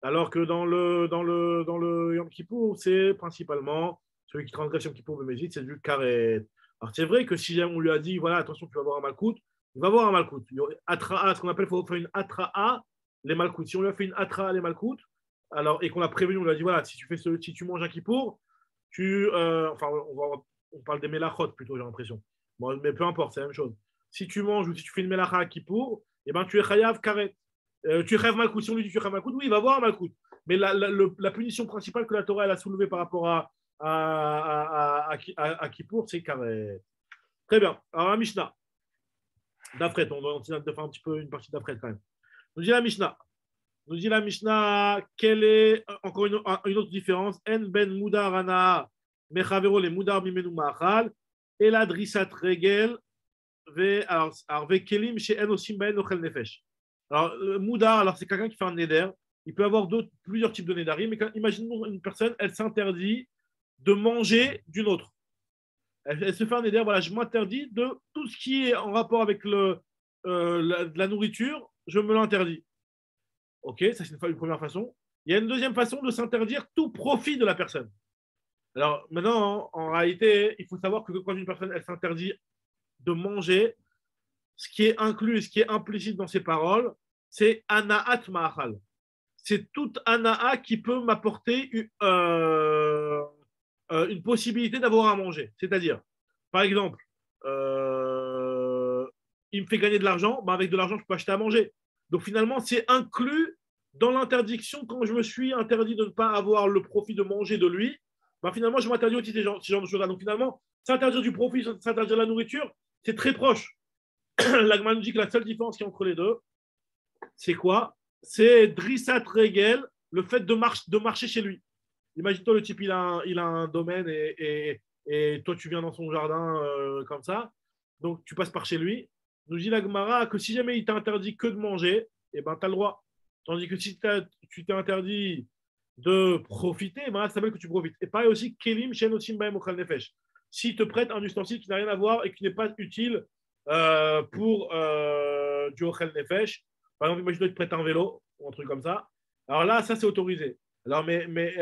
A: Alors que dans le Yom Kippour, c'est principalement celui qui transgresse Yom Kippour Bemezit, c'est du karet. Alors c'est vrai que si on lui a dit, voilà, attention, tu vas avoir un malkout, il va avoir un malkout. Atra'a, ce qu'on appelle, il faut faire une atra'a, les malkout. Si on lui a fait une atra'a, les malkout, alors, et qu'on l'a prévenu, on lui a dit, voilà, si tu manges un Kippour, on parle des melachot plutôt, j'ai l'impression. Bon, mais peu importe, c'est la même chose. Si tu manges ou si tu fais une melacha à Kippour, eh ben, tu es chayav karet. Tu es chayav malkout. Si on lui dit tu es chayav malkout, oui, il va avoir un malkout. Mais la punition principale que la Torah elle a soulevée par rapport à Kippour, c'est karet. Très bien. Alors, la Mishnah. D'Afret, on doit faire un petit peu une partie d'Afret quand même. Nous dit la Mishnah, quelle est encore une autre différence? En ben mudar ana mechavero le mudar mimenu ma'achal et la drissat regel alors vekelim chez en osim baen ochel nefesh. Alors mudar, alors c'est quelqu'un qui fait un neder. Il peut avoir plusieurs types de nédarim, mais imaginons une personne, elle s'interdit de manger d'une autre. Elle se fait un neder, voilà, je m'interdis de tout ce qui est en rapport avec la nourriture, je me l'interdis. Ok, ça c'est une première façon. Il y a une deuxième façon de s'interdire tout profit de la personne. Alors maintenant, en réalité, il faut savoir que quand une personne elle s'interdit de manger, ce qui est inclus, ce qui est implicite dans ses paroles, c'est anaat ma'achal. c'est toute anaa qui peut m'apporter une possibilité d'avoir à manger. C'est-à-dire, par exemple, il me fait gagner de l'argent, bah avec de l'argent, je peux acheter à manger. Donc finalement, c'est inclus dans l'interdiction quand je me suis interdit de ne pas avoir le profit de manger de lui. Bah finalement, je m'interdis aussi ces genres de choses-là. Donc finalement, s'interdire du profit, s'interdire de la nourriture, c'est très proche. L'Agma nous dit que la seule différence qui est entre les deux, c'est quoi? C'est Drissat Regel, le fait de marcher chez lui. Imagine-toi, le type, il a un domaine et toi, tu viens dans son jardin comme ça. Donc, tu passes par chez lui. Nous dit la Gemara que si jamais il t'a interdit que de manger, eh ben, tu as le droit. Tandis que si tu t'es interdit de profiter, eh ben, ça s'appelle que tu profites. Et pareil aussi, Kelim, Shen, Osim, Baem, Ochal, Nefesh. S'il te prête un ustensile qui n'a rien à voir et qui n'est pas utile pour du Ochal Nefesh, par exemple, imagine-toi, il te prête un vélo ou un truc comme ça. Alors là, ça, c'est autorisé. Alors, mais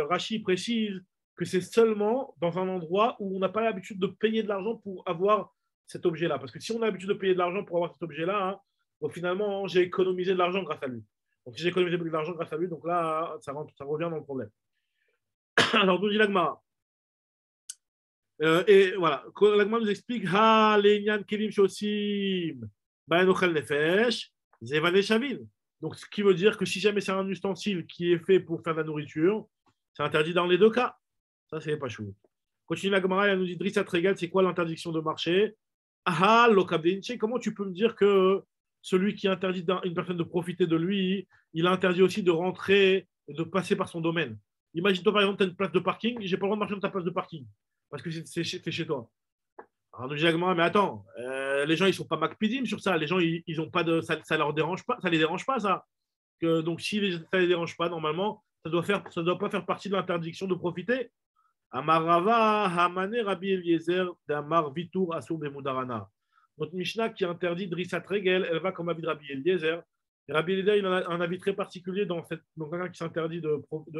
A: Rachid précise que c'est seulement dans un endroit où on n'a pas l'habitude de payer de l'argent pour avoir cet objet-là. Parce que si on a l'habitude de payer de l'argent pour avoir cet objet-là, hein, donc finalement, j'ai économisé de l'argent grâce à lui. Donc si j'ai économisé de l'argent grâce à lui, donc là, ça revient dans le problème. Alors, nous dit l'Agma. Et voilà, l'Agma nous explique Ha, Leinian, Kelim, Shosim, Ben Ochel Nefesh, Zevane Shavin. Donc, ce qui veut dire que si jamais c'est un ustensile qui est fait pour faire de la nourriture, c'est interdit dans les deux cas. Ça, c'est pas chou. Continue la Gemara, elle nous dit Drissat Regal, c'est quoi l'interdiction de marché? Ah, l'okabdinche, comment tu peux me dire que celui qui interdit une personne de profiter de lui, il a interdit aussi de rentrer et de passer par son domaine? Imagine-toi, par exemple, tu as une place de parking, j'ai pas le droit de marcher dans ta place de parking parce que c'est chez toi. Alors, nous dit la Gemara, mais attends, les gens, ils sont pas macpidim sur ça. Les gens, ils ont pas de, ça leur dérange pas, ça les dérange pas, ça. Donc, si ça les dérange pas, normalement, ça doit pas faire partie de l'interdiction de profiter. Amarava, Hamane, Rabbi Eliezer, d'Amar, Vitour, Asur, Bemudarana. Notre Mishnah qui interdit Drissat Regel, elle va comme avis de Rabbi Eliezer. Et Rabbi Eliezer, il a un avis très particulier dans quelqu'un qui s'interdit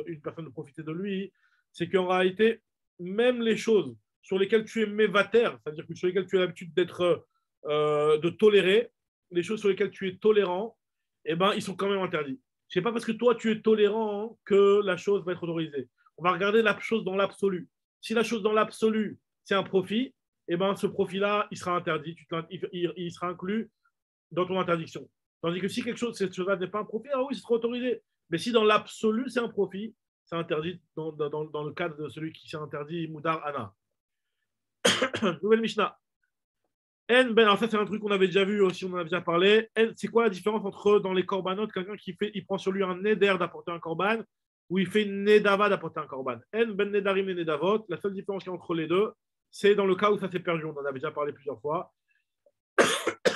A: une personne de profiter de lui. C'est qu'en réalité, même les choses sur lesquelles tu es mévater, c'est-à-dire que sur lesquelles tu as l'habitude de tolérer, les choses sur lesquelles tu es tolérant, eh ben, ils sont quand même interdits. Ce n'est pas parce que toi, tu es tolérant que la chose va être autorisée. On va regarder la chose dans l'absolu. Si la chose dans l'absolu, c'est un profit, eh ben, ce profit-là, il sera interdit, il sera inclus dans ton interdiction. Tandis que si quelque chose, cette chose-là n'est pas un profit, ah oui, c'est autorisé. Mais si dans l'absolu, c'est un profit, c'est interdit dans le cadre de celui qui s'est interdit, Moudar Ana. Nouvelle Mishnah. Alors ça, c'est un truc qu'on avait déjà vu aussi, on en a déjà parlé. C'est quoi la différence entre dans les corbanotes, quelqu'un il prend sur lui un neder d'apporter un corban, ou il fait une nedava d'apporter un corban. Ben nedarim et nedavot. La seule différence qu'il y a entre les deux, c'est dans le cas où ça s'est perdu. On en avait déjà parlé plusieurs fois.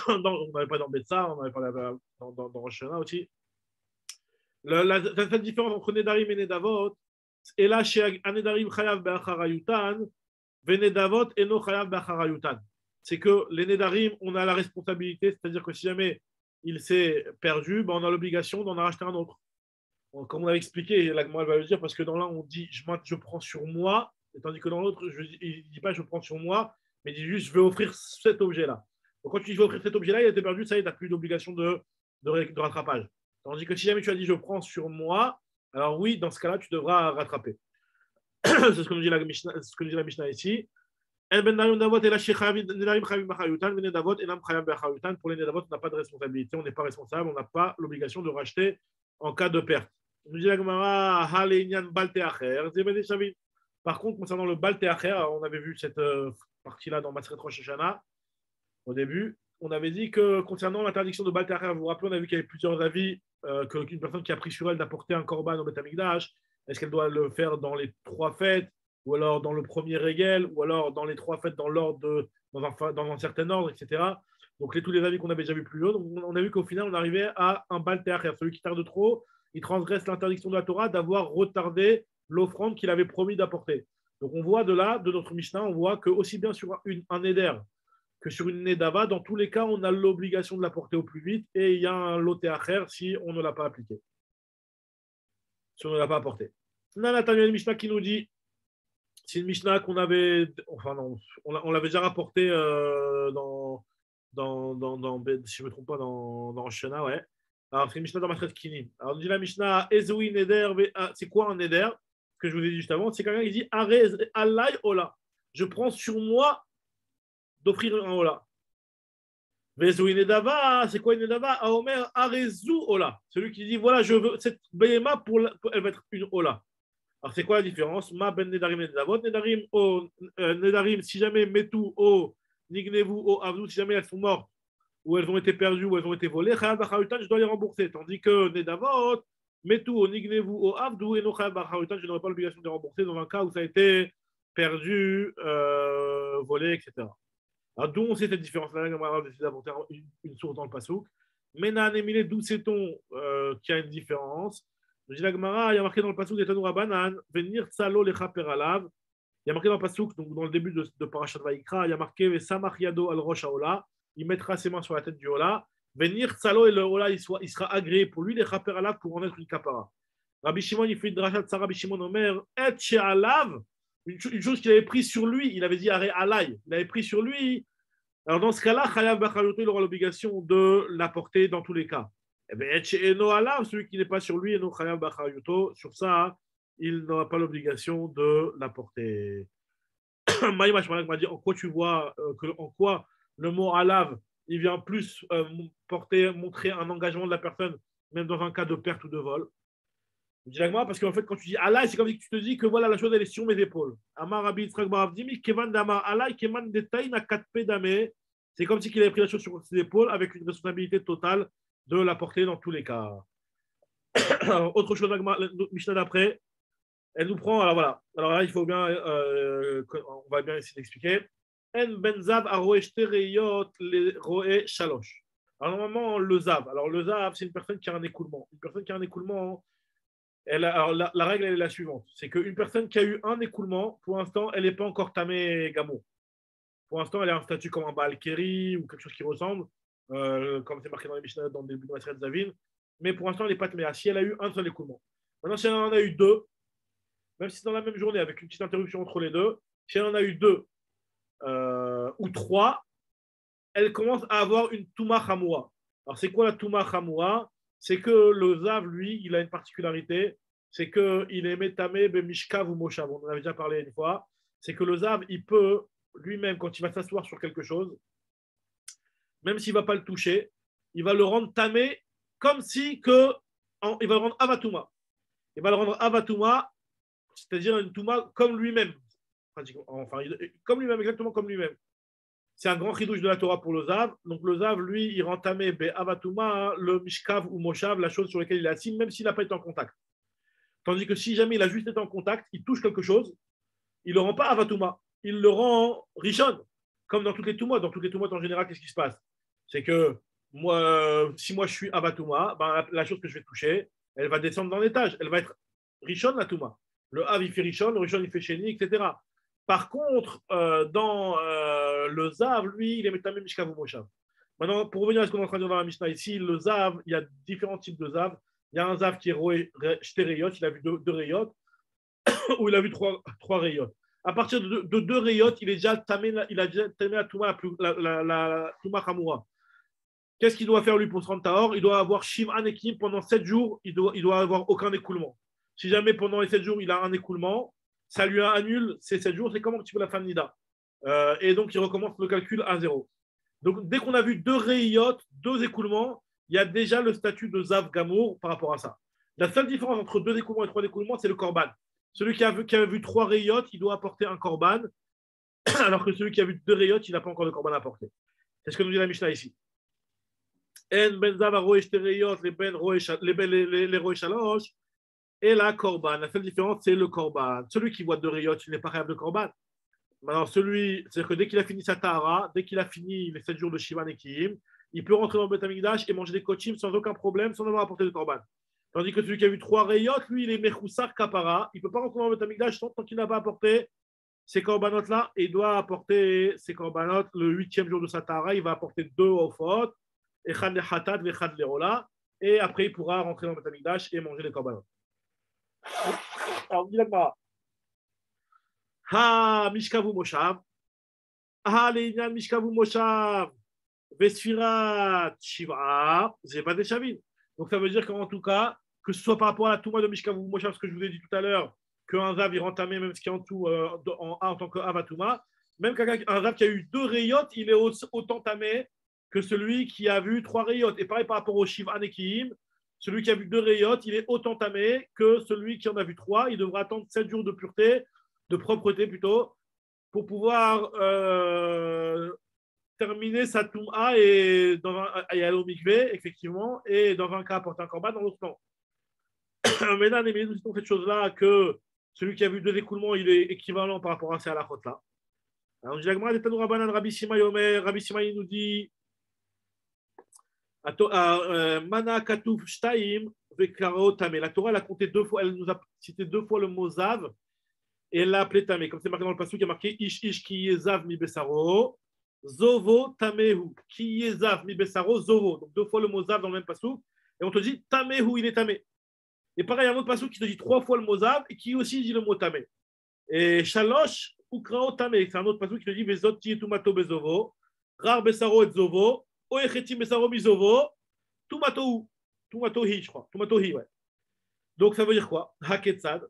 A: On n'avait pas dans Betsa, on avait parlé dans Rosh Hashanah aussi. La seule différence entre nedarim et nedavot, et là, chez Anedarim chayav be'acharayutan, venedavot eno chayav be'acharayutan. C'est que les nedarim, on a la responsabilité, c'est-à-dire que si jamais il s'est perdu, ben on a l'obligation d'en racheter un autre. Comme on avait expliqué, l'Agma va le dire, parce que dans l'un, on dit je prends sur moi, tandis que dans l'autre, il ne dit pas je prends sur moi, mais il dit juste je vais offrir cet objet-là. Donc quand tu dis je vais offrir cet objet-là, il a été perdu, ça y est, tu n'as plus d'obligation de rattrapage. Tandis que si jamais tu as dit je prends sur moi, alors oui, dans ce cas-là, tu devras rattraper. C'est ce que nous dit la Mishnah ici. Pour les nedavot, on n'a pas de responsabilité, on n'est pas responsable, on n'a pas l'obligation de racheter en cas de perte. Nous dit la Gemara, par contre, concernant le Balteacher, on avait vu cette partie-là dans Maseret Rosh Hashanah au début. On avait dit que concernant l'interdiction de Balteacher, vous vous rappelez, on a vu qu'il y avait plusieurs avis, qu'une personne qui a pris sur elle d'apporter un korban au Beth Amikdash, est-ce qu'elle doit le faire dans les 3 fêtes, ou alors dans le premier régel, ou alors dans les 3 fêtes dans l'ordre dans un certain ordre, etc. Donc tous les avis qu'on avait déjà vu plus haut, donc on a vu qu'au final on arrivait à un Balteacher, celui qui tarde trop, il transgresse l'interdiction de la Torah d'avoir retardé l'offrande qu'il avait promis d'apporter. Donc on voit de là, de notre Mishnah, on voit que aussi bien sur un éder que sur une nedava, dans tous les cas, on a l'obligation de l'apporter au plus vite et il y a un lotéacher si on ne l'a pas appliqué, si on ne l'a pas apporté. Là, il y a une Mishnah qui nous dit, c'est une Mishnah qu'on avait, enfin non, on l'avait déjà rapporté si je ne me trompe pas, dans Rosh Hashanah, ouais. Alors, c'est une Mishnah dans Masret Kinim. Alors, on dit la Mishnah, Ezoui Neder, c'est quoi un Neder? Ce que je vous ai dit juste avant, c'est quelqu'un qui dit Arez Alay Ola. Je prends sur moi d'offrir un Ola. Vezoui Nedava, c'est quoi une Nedava? Aomer Arezu Ola. Celui qui dit voilà, je veux cette Behema elle va être une Ola. Alors, c'est quoi la différence? Ma ben Nedarim et Nedavot. Nedarim, Nedarim, si jamais Metou, O, Nignevu, O, Avdou, si jamais elles sont mortes, ou elles ont été perdues, ou elles ont été volées, Chayal Bacharutan, je dois les rembourser. Tandis que Nedavot, Metou, O, Nignevu, O, Avdou, et no Chayal Bacharutan, je n'aurai pas l'obligation de les rembourser dans un cas où ça a été perdu, volé, etc. Alors, d'où on sait cette différence-là? On va essayer d'apporter une source dans le Passouk. Menan Emile, d'où sait-on qu'il y a une différence? Je dis la Gemara, il y a marqué dans le Passouk des Tanoura Banan, venir Tsalo Lecha Peralav. Il y a marqué dans le Passouk, donc dans le début de Parashat Vayikra, il y a marqué Samach Yado al Rosh Haola. Il mettra ses mains sur la tête du Ola. Venir Tsalo et le Ola, il sera agréé pour lui, Lecha Peralav, pour en être une kapara. Rabbi Shimon, il fait une drachat de Rabbi Shimon Omer, Et She'alav, une chose qu'il avait pris sur lui, il avait dit Aré Alay, il avait pris sur lui. Alors dans ce cas-là, Chayav Bacharuto, il aura l'obligation de l'apporter dans tous les cas. Eh bien, celui qui n'est pas sur lui, Eno Chayav Bacharuto, sur ça, il n'aura pas l'obligation de l'apporter. Maïma Shmalak m'a dit en quoi tu vois, en quoi le mot alav, il vient plus montrer un engagement de la personne, même dans un cas de perte ou de vol. Je dis parce qu'en fait, quand tu dis alaï, c'est comme si tu te dis que voilà, la chose elle est sur mes épaules. Amar Rabbi Yitzchak Baravdimi, Kevan Damar alaï, Kevan Detaï na katpe dame. C'est comme si il avait pris la chose sur ses épaules avec une responsabilité totale de la porter dans tous les cas. Autre chose, la Mishnah d'après, elle nous prend. Alors voilà. Alors là, il faut bien, on va bien essayer d'expliquer. En benzav aroe shtereyot le roe shalosh. Alors normalement, le zav. Alors le zav, c'est une personne qui a un écoulement. Une personne qui a un écoulement. Alors, la règle elle est la suivante, c'est qu'une personne qui a eu un écoulement, pour l'instant, elle n'est pas encore tamé gamo. Pour l'instant, elle a un statut comme un Baal Keri ou quelque chose qui ressemble, comme c'est marqué dans les Mishnah dans le début de Maseret Zavin. Mais pour l'instant, elle n'est pas tamé. Si elle a eu un seul écoulement. Maintenant, si elle en a eu deux, même si c'est dans la même journée avec une petite interruption entre les deux, si elle en a eu deux ou trois, elle commence à avoir une Touma Chamoura. Alors, c'est quoi la Touma Chamoura? C'est que le Zav, lui, il a une particularité, c'est qu'il est Metame Bemishkav ou Moshav. On en avait déjà parlé une fois. C'est que le Zav, il peut, lui-même, quand il va s'asseoir sur quelque chose, même s'il ne va pas le toucher, il va le rendre tamé comme si que. Il va le rendre Avatouma. Il va le rendre Avatouma, c'est-à-dire une Touma comme lui-même. Enfin, comme lui-même, exactement comme lui-même. C'est un grand chidouche de la Torah pour le Zav. Donc le Zav, lui, il rend tamé Avatuma, le Mishkav ou Moshav, la chose sur laquelle il est assis, même s'il n'a pas été en contact. Tandis que si jamais il a juste été en contact, il touche quelque chose, il ne le rend pas Avatuma, il le rend Rishon, comme dans toutes les Tumot. Dans toutes les Tumot en général, qu'est-ce qui se passe? C'est que moi, si moi je suis Avatuma, ben, la chose que je vais toucher, elle va descendre dans l'étage, elle va être Rishon la Tuma. Le Av il fait Rishon, le Rishon il fait Sheni, etc. Par contre, dans le Zav, lui, il est Metamé Mishkav ou Moshav. Maintenant, pour revenir à ce qu'on est en train de dire dans la Mishnah ici, le Zav, il y a différents types de Zav. Il y a un Zav qui est Shtereyot, il a vu deux Reyot, ou il a vu trois Reyot. À partir de deux Reyot, il a déjà tamé la Touma Chamoura. Qu'est-ce qu'il doit faire lui pour se rendre Tahor? Il doit avoir Shiv Anekim pendant 7 jours, il doit avoir aucun écoulement. Si jamais pendant les 7 jours, il a un écoulement, ça lui annule ces 7 jours, c'est comme un petit peu la fin de Nida. Et donc, il recommence le calcul à 0. Donc, dès qu'on a vu deux Reyot, deux écoulements, il y a déjà le statut de Zav Gamour par rapport à ça. La seule différence entre deux écoulements et trois écoulements, c'est le Korban. Celui qui a vu trois Reyot, il doit apporter un Korban, alors que celui qui a vu deux Reyot, il n'a pas encore de Korban à apporter. C'est ce que nous dit la Mishnah ici. En ben Zav Roe Shtereyot, les Roe Shalosh, et la Korban. La seule différence, c'est le Korban. Celui qui voit deux Reyot, il n'est pas capable de Korban. Maintenant, c'est-à-dire que dès qu'il a fini sa Tahara, dès qu'il a fini les 7 jours de Shivan et Kiyim, il peut rentrer dans le Beth Amikdash et manger des kochim sans aucun problème, sans avoir apporté de Korban. Tandis que celui qui a vu 3 Reyot, lui, il est Mechoussar Kapara. Il ne peut pas rentrer dans le Beth Amikdash tant qu'il n'a pas apporté ces Korbanot-là. Et il doit apporter ces Korbanot le 8e jour de sa Tahara. Il va apporter 2 Ofot, Echad le Hatat, Echad le Rola. Et après, il pourra rentrer dans le Beth Amikdash et manger les Korbanot. Alors, on dit là-bas. Ha Mishkavu Moshav. Ha Leïnyan Mishkavu Moshav. Vesfirat Shiva. Zeva de Shavin. Donc ça veut dire qu'en tout cas, que ce soit par rapport à la Touma de Mishkav ou Moshav, ce que je vous ai dit tout à l'heure, qu'un Zav, il rend tamé, même ce qui est en tout, en A en tant que Avatouma, même un Zav qui a eu 2 Rayot, il est autant tamé que celui qui a vu 3 Rayot. Et pareil par rapport au Shiv Anekim, celui qui a vu 2 Rayot, il est autant tamé que celui qui en a vu 3. Il devra attendre 7 jours de pureté, de propreté plutôt, pour pouvoir terminer sa Touma et aller au Mikvé, effectivement, et dans un cas apporter un korban, dans l'autre non. Mesdames et messieurs, nous cette chose-là que celui qui a vu 2 écoulements, il est équivalent par rapport à ces halachot-là. Alors, je dis Rabbi Shima il nous dit Mana Katouf Shtaim Vekaro Tamé. La Torah, elle a compté 2 fois, elle nous a cité 2 fois le mot Zav et elle l'a appelé Tamé. Comme c'est marqué dans le passage, il y a marqué Ish Ish Ki Yezav Mi Besaro, Zovo Tamehu. Ki Yezav Mi Besaro, Zovo. Donc 2 fois le mot Zav dans le même passage. Et on te dit Tamehu, il est Tamé. Et pareil, il y a un autre passage qui te dit 3 fois le mot Zav et qui aussi dit le mot Tamé. Et Shalosh Ukrao Tamé, c'est un autre passage qui te dit Vezot Tietumato Bezovo, Rar Besaro et Zovo. Oechetim Besaro Mizovo, Tumatohu, Tumatohi, je crois. Tumatohi, ouais. Donc ça veut dire quoi? Haketsad,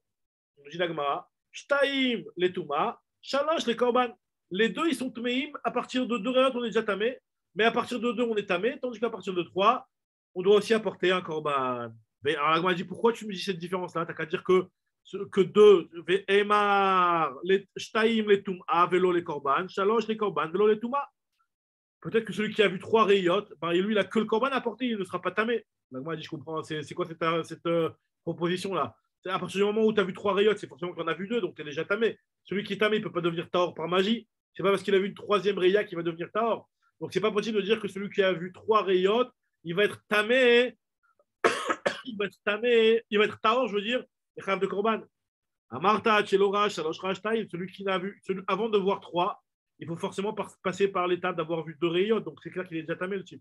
A: Jidagmara, Shtaim les Tuma, Shalosh les Korban. Les 2, ils sont Tmeim. À partir de 2 réotes, on est déjà tamé. Mais à partir de 2, on est tamé. Tandis qu'à partir de 3, on doit aussi apporter un Korban. Mais alors, Agma dit pourquoi tu me dis cette différence-là? Tu n'as qu'à dire que 2, Emar, Shtaim les Tuma, Velo les Korban, Shalosh les Korban, Velo les Tuma. Peut-être que celui qui a vu 3 rayot, ben, lui, il n'a que le korban à porter, il ne sera pas tamé. Donc, moi, je comprends, c'est quoi cette proposition-là? À partir du moment où tu as vu 3 rayot, c'est forcément que tu en as vu 2, donc tu es déjà tamé. Celui qui est tamé, il ne peut pas devenir taor par magie. Ce n'est pas parce qu'il a vu une 3e raya qu'il va devenir taor. Donc, ce n'est pas possible de dire que celui qui a vu 3 rayot, il va être tamé, il va être taor, je veux dire, et khaf de korban. Amarta, Tchelora, Shalosh Rashtaï, celui qui n'a vu, avant de voir 3, il faut forcément passer par l'étape d'avoir vu 2 rayons, donc c'est clair qu'il est déjà tamé le type.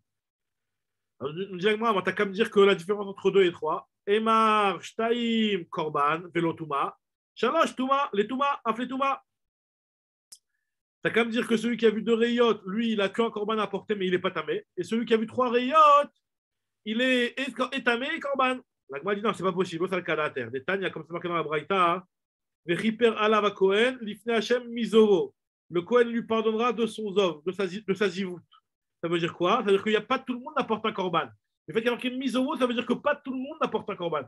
A: Directement, tu n'as qu'à me dire que la différence entre 2 et 3, Emar, Shtaim, Korban, Velo Touma, Shalosh, Touma, les Touma, Afle Touma. Tu n'as qu'à me dire que celui qui a vu 2 rayons, lui, il n'a qu'un Korban à porter, mais il n'est pas tamé. Et celui qui a vu 3 rayons, il est tamé et Korban. La Gemara dit non, c'est pas possible, c'est le cas de la terre. Des Tanya, comme c'est marqué dans la Braïta, Vechiper Alav Kohen, Lifne Hashem Mizovo. Le Kohen lui pardonnera de son zov, de sa zivout. Ça veut dire quoi? Ça veut dire qu'il n'y a pas tout le monde apporte un korban. Le fait qu'il y a marqué misovo, ça veut dire que pas tout le monde apporte un korban.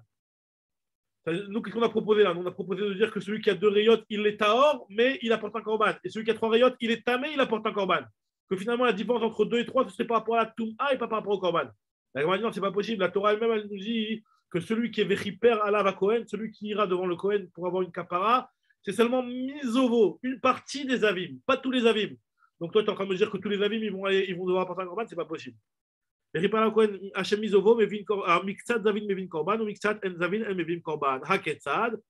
A: Nous, qu'est-ce qu'on a proposé là? On a proposé de dire que celui qui a 2 rayot, il est taor, mais il apporte un korban. Et celui qui a 3 rayot, il est tamé, il apporte un korban. Que finalement, la différence entre 2 et 3, ce serait par rapport à la touma et pas par rapport au korban. La Gemara dit non, c'est pas possible. La Torah elle-même, elle nous dit que celui qui est vechiper alav à Kohen, celui qui ira devant le Kohen pour avoir une kapara, c'est seulement misovo, une partie des avim, pas tous les avim. Donc toi, tu es en train de me dire que tous les avim, ils vont devoir apporter un korban, c'est pas possible. Vechiper alav Kohen, Hashem misovo, mixat zavin mevin korban, ou mixat en zavin en mevin korban. Haketzad,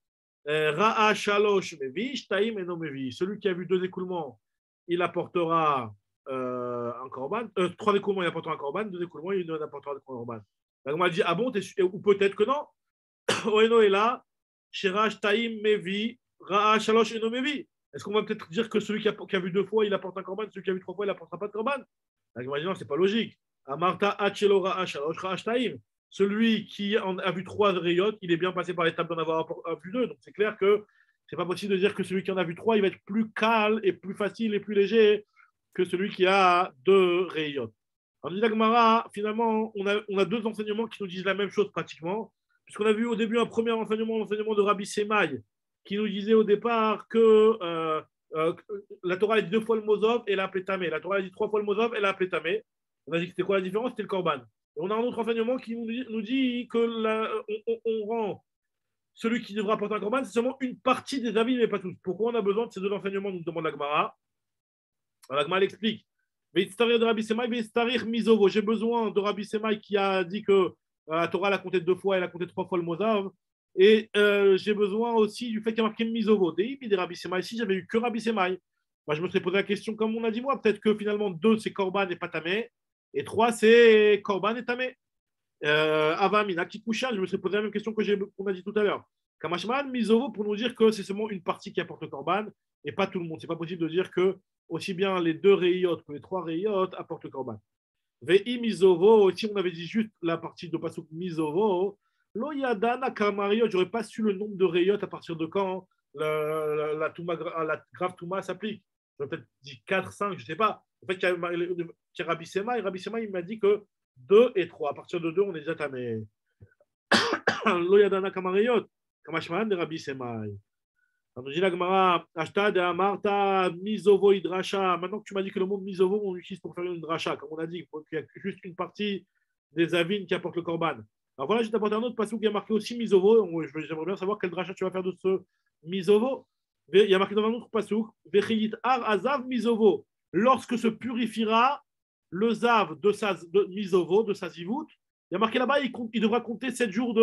A: ra'a shalosh mevi, shtaim eno mevi. Celui qui a vu 2 écoulements, il apportera un korban. 3 écoulements, il apportera un korban. 2 écoulements, il apportera un korban. Donc on m'a dit, ah bon, ou peut-être que non. Oeno est là, shirash taim mevi, ra'a shalosh eno mevi. Est-ce qu'on va peut-être dire que celui qui a vu 2 fois, il apporte un korban, celui qui a vu 3 fois, il n'apportera pas de korban? Donc on m'a dit, non, c'est pas logique. Amarta achelo ra'a shalosh ra'a shtaim. Celui qui a vu 3 rayot, il est bien passé par l'étape d'en avoir vu 2. Donc c'est clair que c'est pas possible de dire que celui qui en a vu 3, il va être plus calme et plus facile et plus léger que celui qui a 2 rayot. Alors, dit la Gemara, finalement, on a 2 enseignements qui nous disent la même chose pratiquement, puisqu'on a vu au début un premier enseignement, l'enseignement de Rabbi Semaï, qui nous disait au départ que la Torah a dit 2 fois le mozov et elle a appelé tamé. La Torah a dit 3 fois le mozov et elle a appelé tamé. On a dit que c'était quoi la différence? C'était le korban. Et on a un autre enseignement qui nous dit que on rend celui qui devra apporter un korban, c'est seulement une partie des avis, mais pas tous. Pourquoi on a besoin de ces 2 enseignements, nous demande la Gemara. Alors la Gemara l'explique. J'ai besoin de Rabbi Semaï qui a dit que la Torah elle a compté 2 fois, elle a compté 3 fois le Mozav. Et j'ai besoin aussi du fait qu'il y a marqué Mizovo. Des Rabbi Semaï. Si j'avais eu que Rabbi Semaï, moi je me serais posé la question comme on a dit moi. Peut-être que finalement 2 c'est Korban et pas Tamé. Et 3 c'est Korban et Tamé. Avamina Kikushan, je me serais posé la même question qu'on a dit tout à l'heure. Kamashman, Mizovo pour nous dire que c'est seulement une partie qui apporte le Korban et pas tout le monde. C'est pas possible de dire que aussi bien les 2 rayot que les 3 rayot apportent le korban. Ve'i mizovo, si on avait dit juste la partie de Pasuk mizovo, lo yadana kamariot, j'aurais pas su le nombre de rayot à partir de quand la grave Touma s'applique. J'aurais peut-être dit 4, 5, je sais pas. En fait, il y a Rabbi Sema, et Rabbi Sema, il m'a dit que 2 et 3. À partir de 2, on est déjà tamé. Lo yadana kamariot, kamashman de Rabbi Sema. Alors, dit la Gemara, Ashtad et Amarta, Mizovo Hidrasha. Maintenant que tu m'as dit que le mot Mizovo, on l'utilise pour faire une dracha. Comme on a dit, qu'il y a juste une partie des avines qui apporte le korban. Alors voilà, je t'apporte un autre passage qui a marqué aussi Mizovo. J'aimerais bien savoir quel dracha tu vas faire de ce Mizovo. Il y a marqué dans un autre passage, Vechiyit Ar Azav Mizovo. Lorsque se purifiera le Zav de sa Mizovo, de sa Zivut, il y a marqué là-bas, il devra compter 7 jours de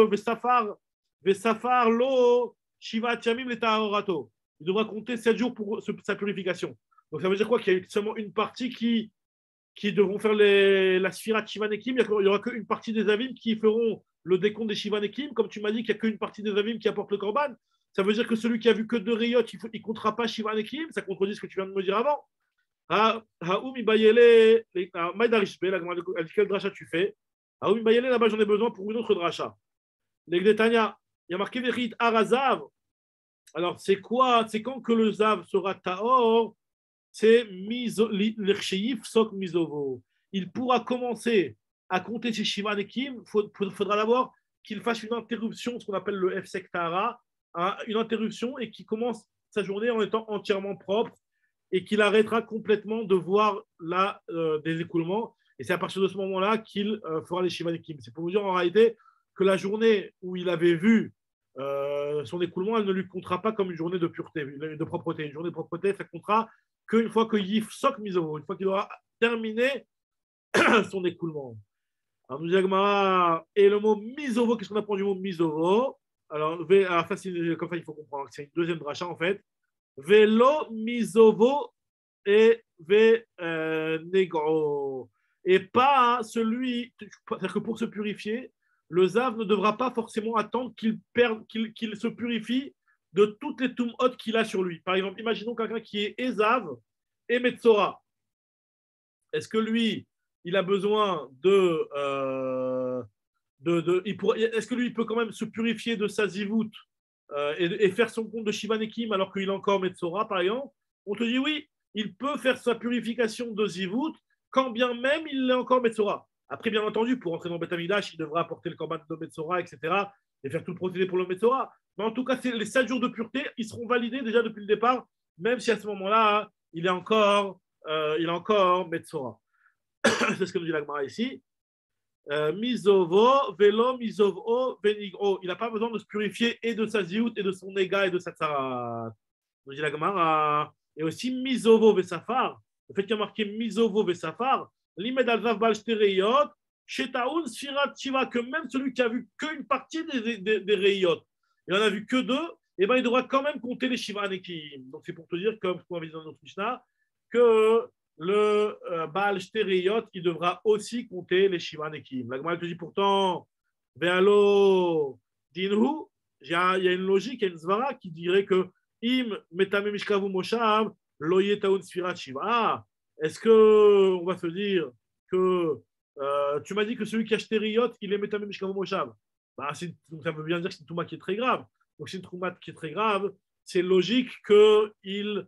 A: Vesafar Lo. Shiva Tiamim le Tahorato. Il devra compter 7 jours pour sa purification. Donc ça veut dire quoi? Qu'il y a seulement une partie qui devront faire la Sphira Shiva Nekim. Il n'y aura qu'une partie des Avim qui feront le décompte des Shiva Nekim. Comme tu m'as dit qu'il n'y a qu'une partie des Avim qui apporte le Korban. Ça veut dire que celui qui a vu que 2 Rayot, il ne comptera pas Shiva Nekim. Ça contredit ce que tu viens de me dire avant. Haoum Ibayele, Maïdarishbe, elle dit quel dracha tu fais? Haoum Ibayele, là-bas j'en ai besoin pour une autre dracha. Les Gdetania. Il y a marqué Verit Arazav. Alors, c'est quoi? C'est quand que le Zav sera Taor? C'est l'Ircheif Sok Mizovo. Il pourra commencer à compter ses Shiva Nekim. Il faudra d'abord qu'il fasse une interruption, ce qu'on appelle le Efsek Tahara, une interruption et qu'il commence sa journée en étant entièrement propre et qu'il arrêtera complètement de voir des écoulements. Et c'est à partir de ce moment-là qu'il fera les Shiva Nekim. C'est pour vous dire en réalité que la journée où il avait vu son écoulement, elle ne lui comptera pas comme une journée de pureté, de propreté. Une journée de propreté, ça comptera qu'une fois que Yif Sok Mizovo, une fois qu'il aura terminé son écoulement. Alors, nous disons, et le mot Mizovo, qu'est-ce qu'on apprend du mot Mizovo? Alors, comme ça, il faut comprendre que c'est une deuxième dracha en fait. Velo Mizovo et Ve Negro. Et pas celui, c'est-à-dire que pour se purifier, le Zav ne devra pas forcément attendre qu'il se purifie de toutes les Tum'ot qu'il a sur lui. Par exemple, imaginons quelqu'un qui est Ezav et Metzora. Est-ce que lui, il a besoin est-ce que lui, il peut quand même se purifier de sa Zivut et faire son compte de Shiva Nekim alors qu'il a encore Metzora, par exemple? On te dit oui, il peut faire sa purification de Zivut quand bien même il est encore Metzora. Après, bien entendu, pour entrer dans Beth Amikdash, il devra apporter le korban de Metzora, etc., et faire tout le procédé pour le Metzora. Mais en tout cas, les 7 jours de pureté, ils seront validés déjà depuis le départ, même si à ce moment-là, il est encore Metzora. C'est ce que nous dit la Gemara ici. Mizovo, velo, mizovo, venigro. Il n'a pas besoin de se purifier et de sa ziout, et de son éga, et de sa tsarat. Nous dit la Gemara. Et aussi mizovo, vesafar. Le fait qu'il y a marqué mizovo, vesafar, Limed al-Zav Balshtereyot, Shetaoun Sfirat Shiva, que même celui qui a vu qu'une partie des Reyot, il en a vu que 2, et ben il devra quand même compter les Shiva Nekim. Donc c'est pour te dire, comme on a vu dans notre Mishnah, que le Baal Shtereyot, il devra aussi compter les Shiva Nekim. La Gemara te dit pourtant, Ve'alo Dinhu, il y a une logique, il y a une Zvara qui dirait que Im Metame Mishkavu Moshav, Loye Taoun Sfirat Shiva. Est-ce qu'on va se dire que tu m'as dit que celui qui a acheté Riot, il est Metame Mishkavu Moshav? Donc ça veut bien dire que c'est une Touma qui est très grave. Donc c'est une Touma qui est très grave. C'est logique qu'ils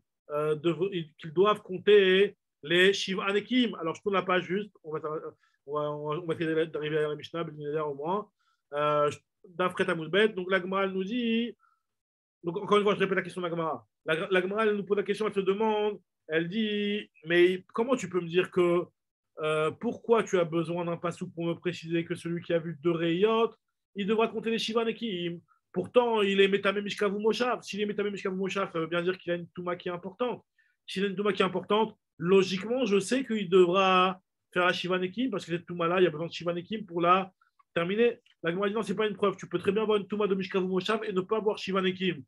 A: doivent compter les Shiva Nekim. Alors je ne tourne la page juste. On va essayer d'arriver à la Mishnah, au moins. D'Afret Amoudbet. Donc la Gemara nous dit. Donc encore une fois, je répète la question de la Gemara. La Gemara, elle nous pose la question, elle se demande. Elle dit, mais comment tu peux me dire que pourquoi tu as besoin d'un passou pour me préciser que celui qui a vu 2 Reyot, il devra compter les Shiva Nekim? Pourtant, il est Metame Mishkavu Moshav. S'il est Metame Mishkavu Moshav, ça veut bien dire qu'il a une Touma qui est importante. S'il a une Touma qui est importante, logiquement, je sais qu'il devra faire la Shiva Nekim parce que cette Touma-là, il y a besoin de Shiva Nekim pour la terminer. La Gemara dit non, ce n'est pas une preuve. Tu peux très bien avoir une Touma de Mishkavu Moshav et ne pas avoir Shiva Nekim.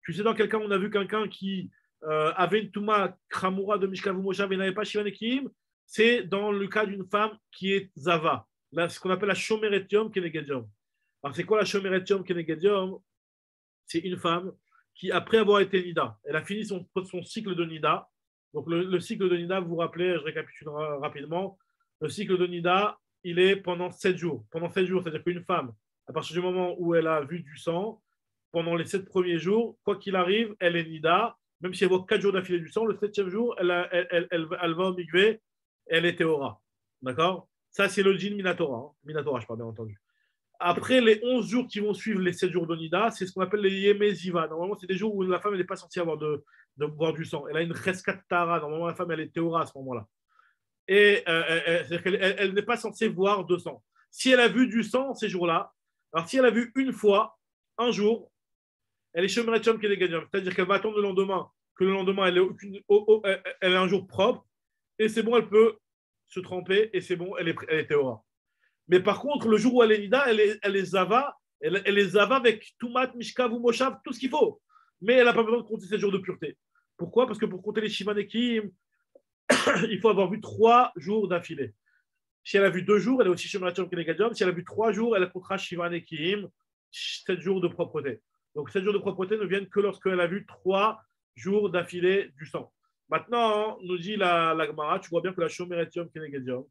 A: Tu sais, dans quel cas on a vu quelqu'un qui avait une Touma Khamura de Mishkavu Moshav et n'avait pas Shiva Nekim? C'est dans le cas d'une femme qui est Zava. Là, ce qu'on appelle la Shomeret Yom Keneged Yom. Alors, c'est quoi la Shomeret Yom Keneged Yom? C'est une femme qui, après avoir été Nida, elle a fini son cycle de Nida. Donc, le cycle de Nida, vous vous rappelez, je récapitule rapidement. le cycle de Nida, il est pendant 7 jours. Pendant 7 jours, c'est-à-dire qu'une femme, à partir du moment où elle a vu du sang, pendant les 7 premiers jours, quoi qu'il arrive, elle est Nida. Même si elle voit 4 jours d'affilée du sang, le 7e jour, elle va au mikvé, elle est Théora. D'accord? Ça, c'est le djinn Minatora. Hein. Minatora, je parle bien entendu. Après les 11 jours qui vont suivre les 7 jours de Nida, c'est ce qu'on appelle les Yemeziva. Normalement, c'est des jours où la femme n'est pas censée avoir de boire du sang. Elle a une Cheskat Tara. Normalement, la femme, elle est Théora à ce moment-là. Et c'est-à-dire qu'elle elle n'est pas censée voir de sang. Si elle a vu du sang ces jours-là, alors si elle a vu une fois, un jour, elle est Shomeret Shom Kenegadjom. C'est-à-dire qu'elle va attendre le lendemain, que le lendemain, elle est un jour propre, et c'est bon, elle peut se tremper, et c'est bon, elle est Théora. Mais par contre, le jour où elle est Nida, elle est Zava, elle est Zava avec Toumat, Mishkav ou Moshav, tout ce qu'il faut. Mais elle n'a pas besoin de compter ses jours de pureté. Pourquoi? Parce que pour compter les Shivanekim, il faut avoir vu 3 jours d'affilée. Si elle a vu 2 jours, elle est aussi Shemrat Shom Kenegadjom. Si elle a vu 3 jours, elle comptera Shivanekim, 7 jours de propreté. Donc 7 jours de propreté ne viennent que lorsqu'elle a vu 3 jours d'affilée du sang. Maintenant, nous dit la Gemara, tu vois bien que la Shomeret Yom Kenegadjom,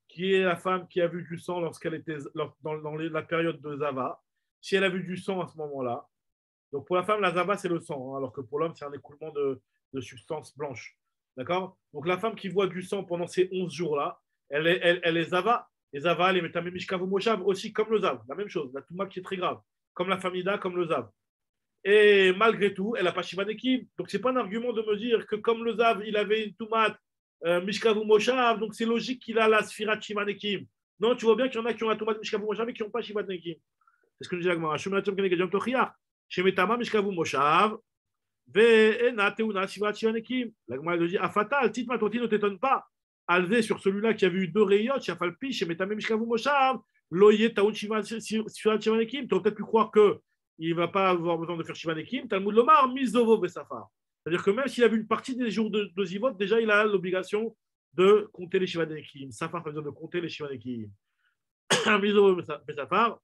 A: qui est la femme qui a vu du sang lorsqu'elle était dans la période de Zava, si elle a vu du sang à ce moment-là, donc pour la femme, la Zava, c'est le sang, hein, alors que pour l'homme, c'est un écoulement de substances blanches. D'accord? Donc la femme qui voit du sang pendant ces 11 jours-là, elle est Zava. Et Zava, elle est Metame Mishkav ou Moshav aussi, comme le Zav, la même chose, la Touma qui est très grave, comme la Famida, comme le Zav. Et malgré tout, elle n'a pas Shivanekim. Donc, ce n'est pas un argument de me dire que comme le Zav, il avait une Toumat, Mishkav ou Moshav, donc c'est logique qu'il a la Sfirat Shivanekim. Non, tu vois bien qu'il y en a qui ont la Toumat, Mishkav ou Moshav et qui n'ont pas Shivanekim. C'est ce que je dis à Gmara. Shumatum Kenegadiam Tochiach. Shemetama Mishkav ou Moshav. Ve'ena Teuna Sfirat Shivanekim. La Gmara dit Afatal, Titma Toti ne t'étonne pas. Alvé sur celui-là qui a vu 2 rayons, Shafalpi, Shemetama Mishkav ou Moshav. Loye Taoun Sfirat Shivanekim. Tu aurais peut-être pu croire que il ne va pas avoir besoin de faire Shivanekim. Talmud Lomar, Mizovo Vesafar. C'est-à-dire que même s'il a vu une partie des jours de Zivot, déjà il a l'obligation de compter les Shivanekim. Safar, ça veut dire de compter les Shivanekim. Mizovo Vesafar.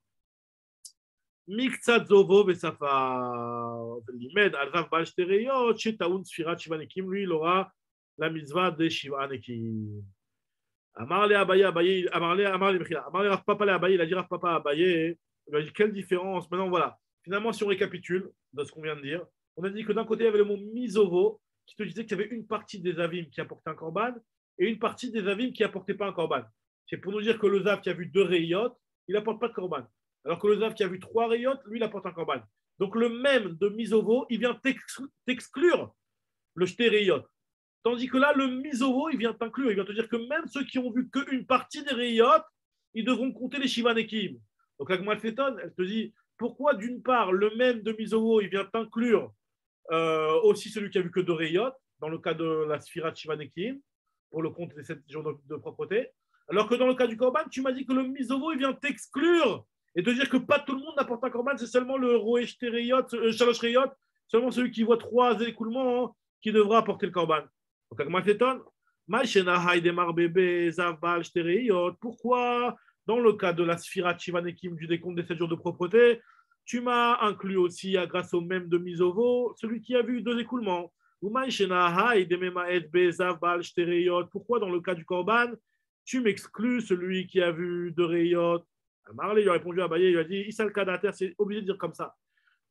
A: Miktsat Zovo Vesafar. Limed, Alzav Baal Shtereyot, Shetaoun Sfirat Shivanekim. Lui, il aura la mitzvah des Shivanekim. Amarle Abaye, Amarle Rav Papa Abaye, il a dit Rav Papa Abaye. Il a dit quelle différence. Maintenant, voilà. Finalement, si on récapitule de ce qu'on vient de dire, on a dit que d'un côté, il y avait le mot misovo, qui te disait qu'il y avait une partie des avim qui apportait un korban et une partie des avim qui n'apportait pas un korban. C'est pour nous dire que le zav qui a vu 2 rayot, il n'apporte pas de korban. Alors que le zav qui a vu 3 rayot, lui, il apporte un korban. Donc le même de misovo, il vient t'exclure le shté rayot. Tandis que là, le misovo, il vient t'inclure. Il vient te dire que même ceux qui ont vu qu'une partie des rayot, ils devront compter les shivanekim. Donc la Gemara s'étonne, elle te dit pourquoi d'une part le même de Mizovo il vient t'inclure aussi celui qui a vu que 2 rayot dans le cas de la Sfirat Shivanekim pour le compte des 7 jours de propreté, alors que dans le cas du Korban tu m'as dit que le Mizovo il vient t'exclure et te dire que pas tout le monde n'apporte un Korban, c'est seulement le Roesh Tereyot, Shalosh Rayot, seulement celui qui voit 3 écoulements hein, qui devra apporter le Korban. Donc la Gemara s'étonne, pourquoi dans le cas de la Sfirat Shivanekim du décompte des 7 jours de propreté, tu m'as inclus aussi, grâce au même de Mizovo, celui qui a vu 2 écoulements. Pourquoi dans le cas du Korban, tu m'exclus celui qui a vu 2 rayot? Marley lui a répondu à Abaye, il lui a dit Isal Kadater, c'est obligé de dire comme ça.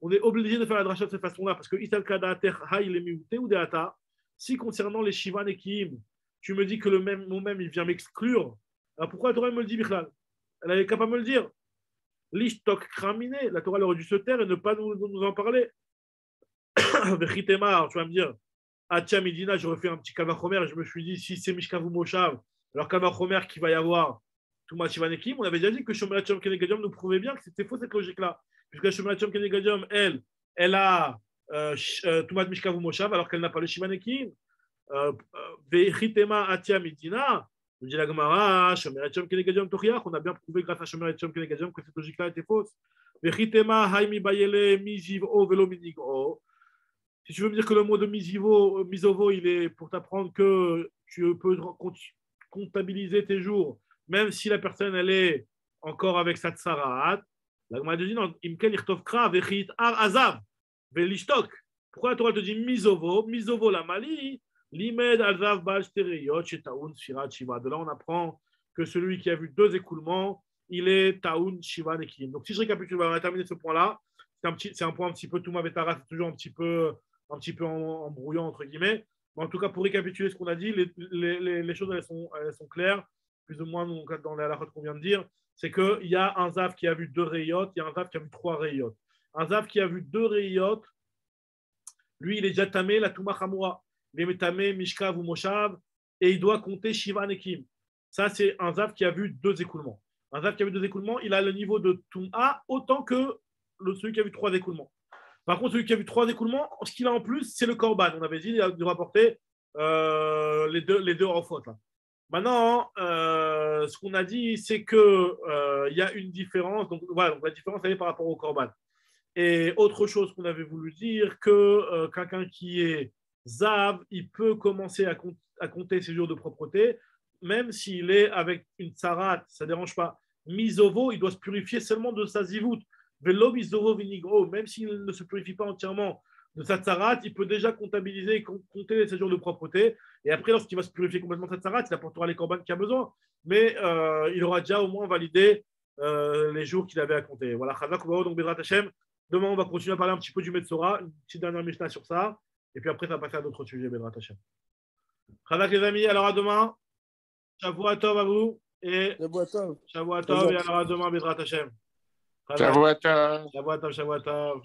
A: On est obligé de faire la dracha de cette façon-là, parce que Isal Kadater, Haïl et Miouté ou Deata, si concernant les Shivanekim, tu me dis que le même, mon même, il vient m'exclure, alors pourquoi la Torah me le dit, Bichlal? Elle avait capable de me le dire. L'ishtok kraminé, la Torah aurait dû se taire et ne pas nous en parler. Vechitemar, tu vas me dire, Atia Midina, j'aurais fait un petit Kavachomer et je me suis dit, si c'est Mishkavu Moshav, alors Kavachomer qu'il va y avoir Touma Shivanekim, on avait déjà dit que Shomerat Shom Kenegadiom nous prouvait bien que c'était faux cette logique-là. Puisque Shomerat Shom Kenegadiom, elle a Touma Mishkavu Moshav alors qu'elle n'a pas le Shivanekim. Vechitema Atia Midina. Nous dit la Gemara, Shomeret Shom Kenegadiom Tochiach, on a bien prouvé grâce à Shomeret Shom Kenegadiom que cette logique-là était fausse. Vechitema Haimi Bayele Mizivo Velo Minigro. Si tu veux me dire que le mot de Mizovo, il est pour t'apprendre que tu peux comptabiliser tes jours, même si la personne elle est encore avec sa tsarat, la Gemara dit non, Imken Irtovkra Vechit Ar Azav Velishtok. Pourquoi la Torah te dit Mizovo la Mali? Limed alzav bal shtereyot shetaoun sfirat shiva. De là, on apprend que celui qui a vu 2 écoulements, il est Taoun, Shiva, Nekim. Donc si je récapitule, on va terminer ce point-là. C'est un point un petit peu Touma Vetara, c'est toujours un petit peu embrouillant, entre guillemets. Mais en tout cas, pour récapituler ce qu'on a dit, les choses elles sont claires, plus ou moins dans la halachot qu'on vient de dire. C'est qu'il y a un Zav qui a vu 2 rayot, il y a un Zav qui a vu 3 rayot. Un Zav qui a vu 2 rayot, lui, il est déjà tamé, la Touma Chamura. Il est tamé, Mishkav ou Moshav, et il doit compter Shiva Nekim. Ça, c'est un Zav qui a vu 2 écoulements. Un Zav qui a vu 2 écoulements, il a le niveau de Touma autant que celui qui a vu 3 écoulements. Par contre, celui qui a vu 3 écoulements, ce qu'il a en plus, c'est le Korban. On avait dit qu'il doit apporter les deux en faute. Là. Maintenant, ce qu'on a dit, c'est qu'il y a une différence. Donc, voilà, donc la différence, elle est par rapport au Korban. Et autre chose qu'on avait voulu dire, que quelqu'un qui est Zav, il peut commencer à compter ses jours de propreté, même s'il est avec une tsarat, ça ne dérange pas. Misovo, il doit se purifier seulement de sa zivout. Velo misovo vinigro, même s'il ne se purifie pas entièrement de sa tsarat, il peut déjà comptabiliser et compter ses jours de propreté. Et après, lorsqu'il va se purifier complètement de sa tsarat, il apportera les korban qu'il a besoin. Mais il aura déjà au moins validé les jours qu'il avait à compter. Voilà, donc Bezrat Hashem. Demain, on va continuer à parler un petit peu du Metzora, une petite dernière Mishnah sur ça. Et puis après, ça va passer à d'autres sujets, Bezrat Hashem. Khadak les amis, alors à demain. Shavua Tov à vous. Et Shavua Tov. Et alors à demain, Bezrat Hashem.
D: Shavua Tov.
A: Shavua Tov, Shavua Tov.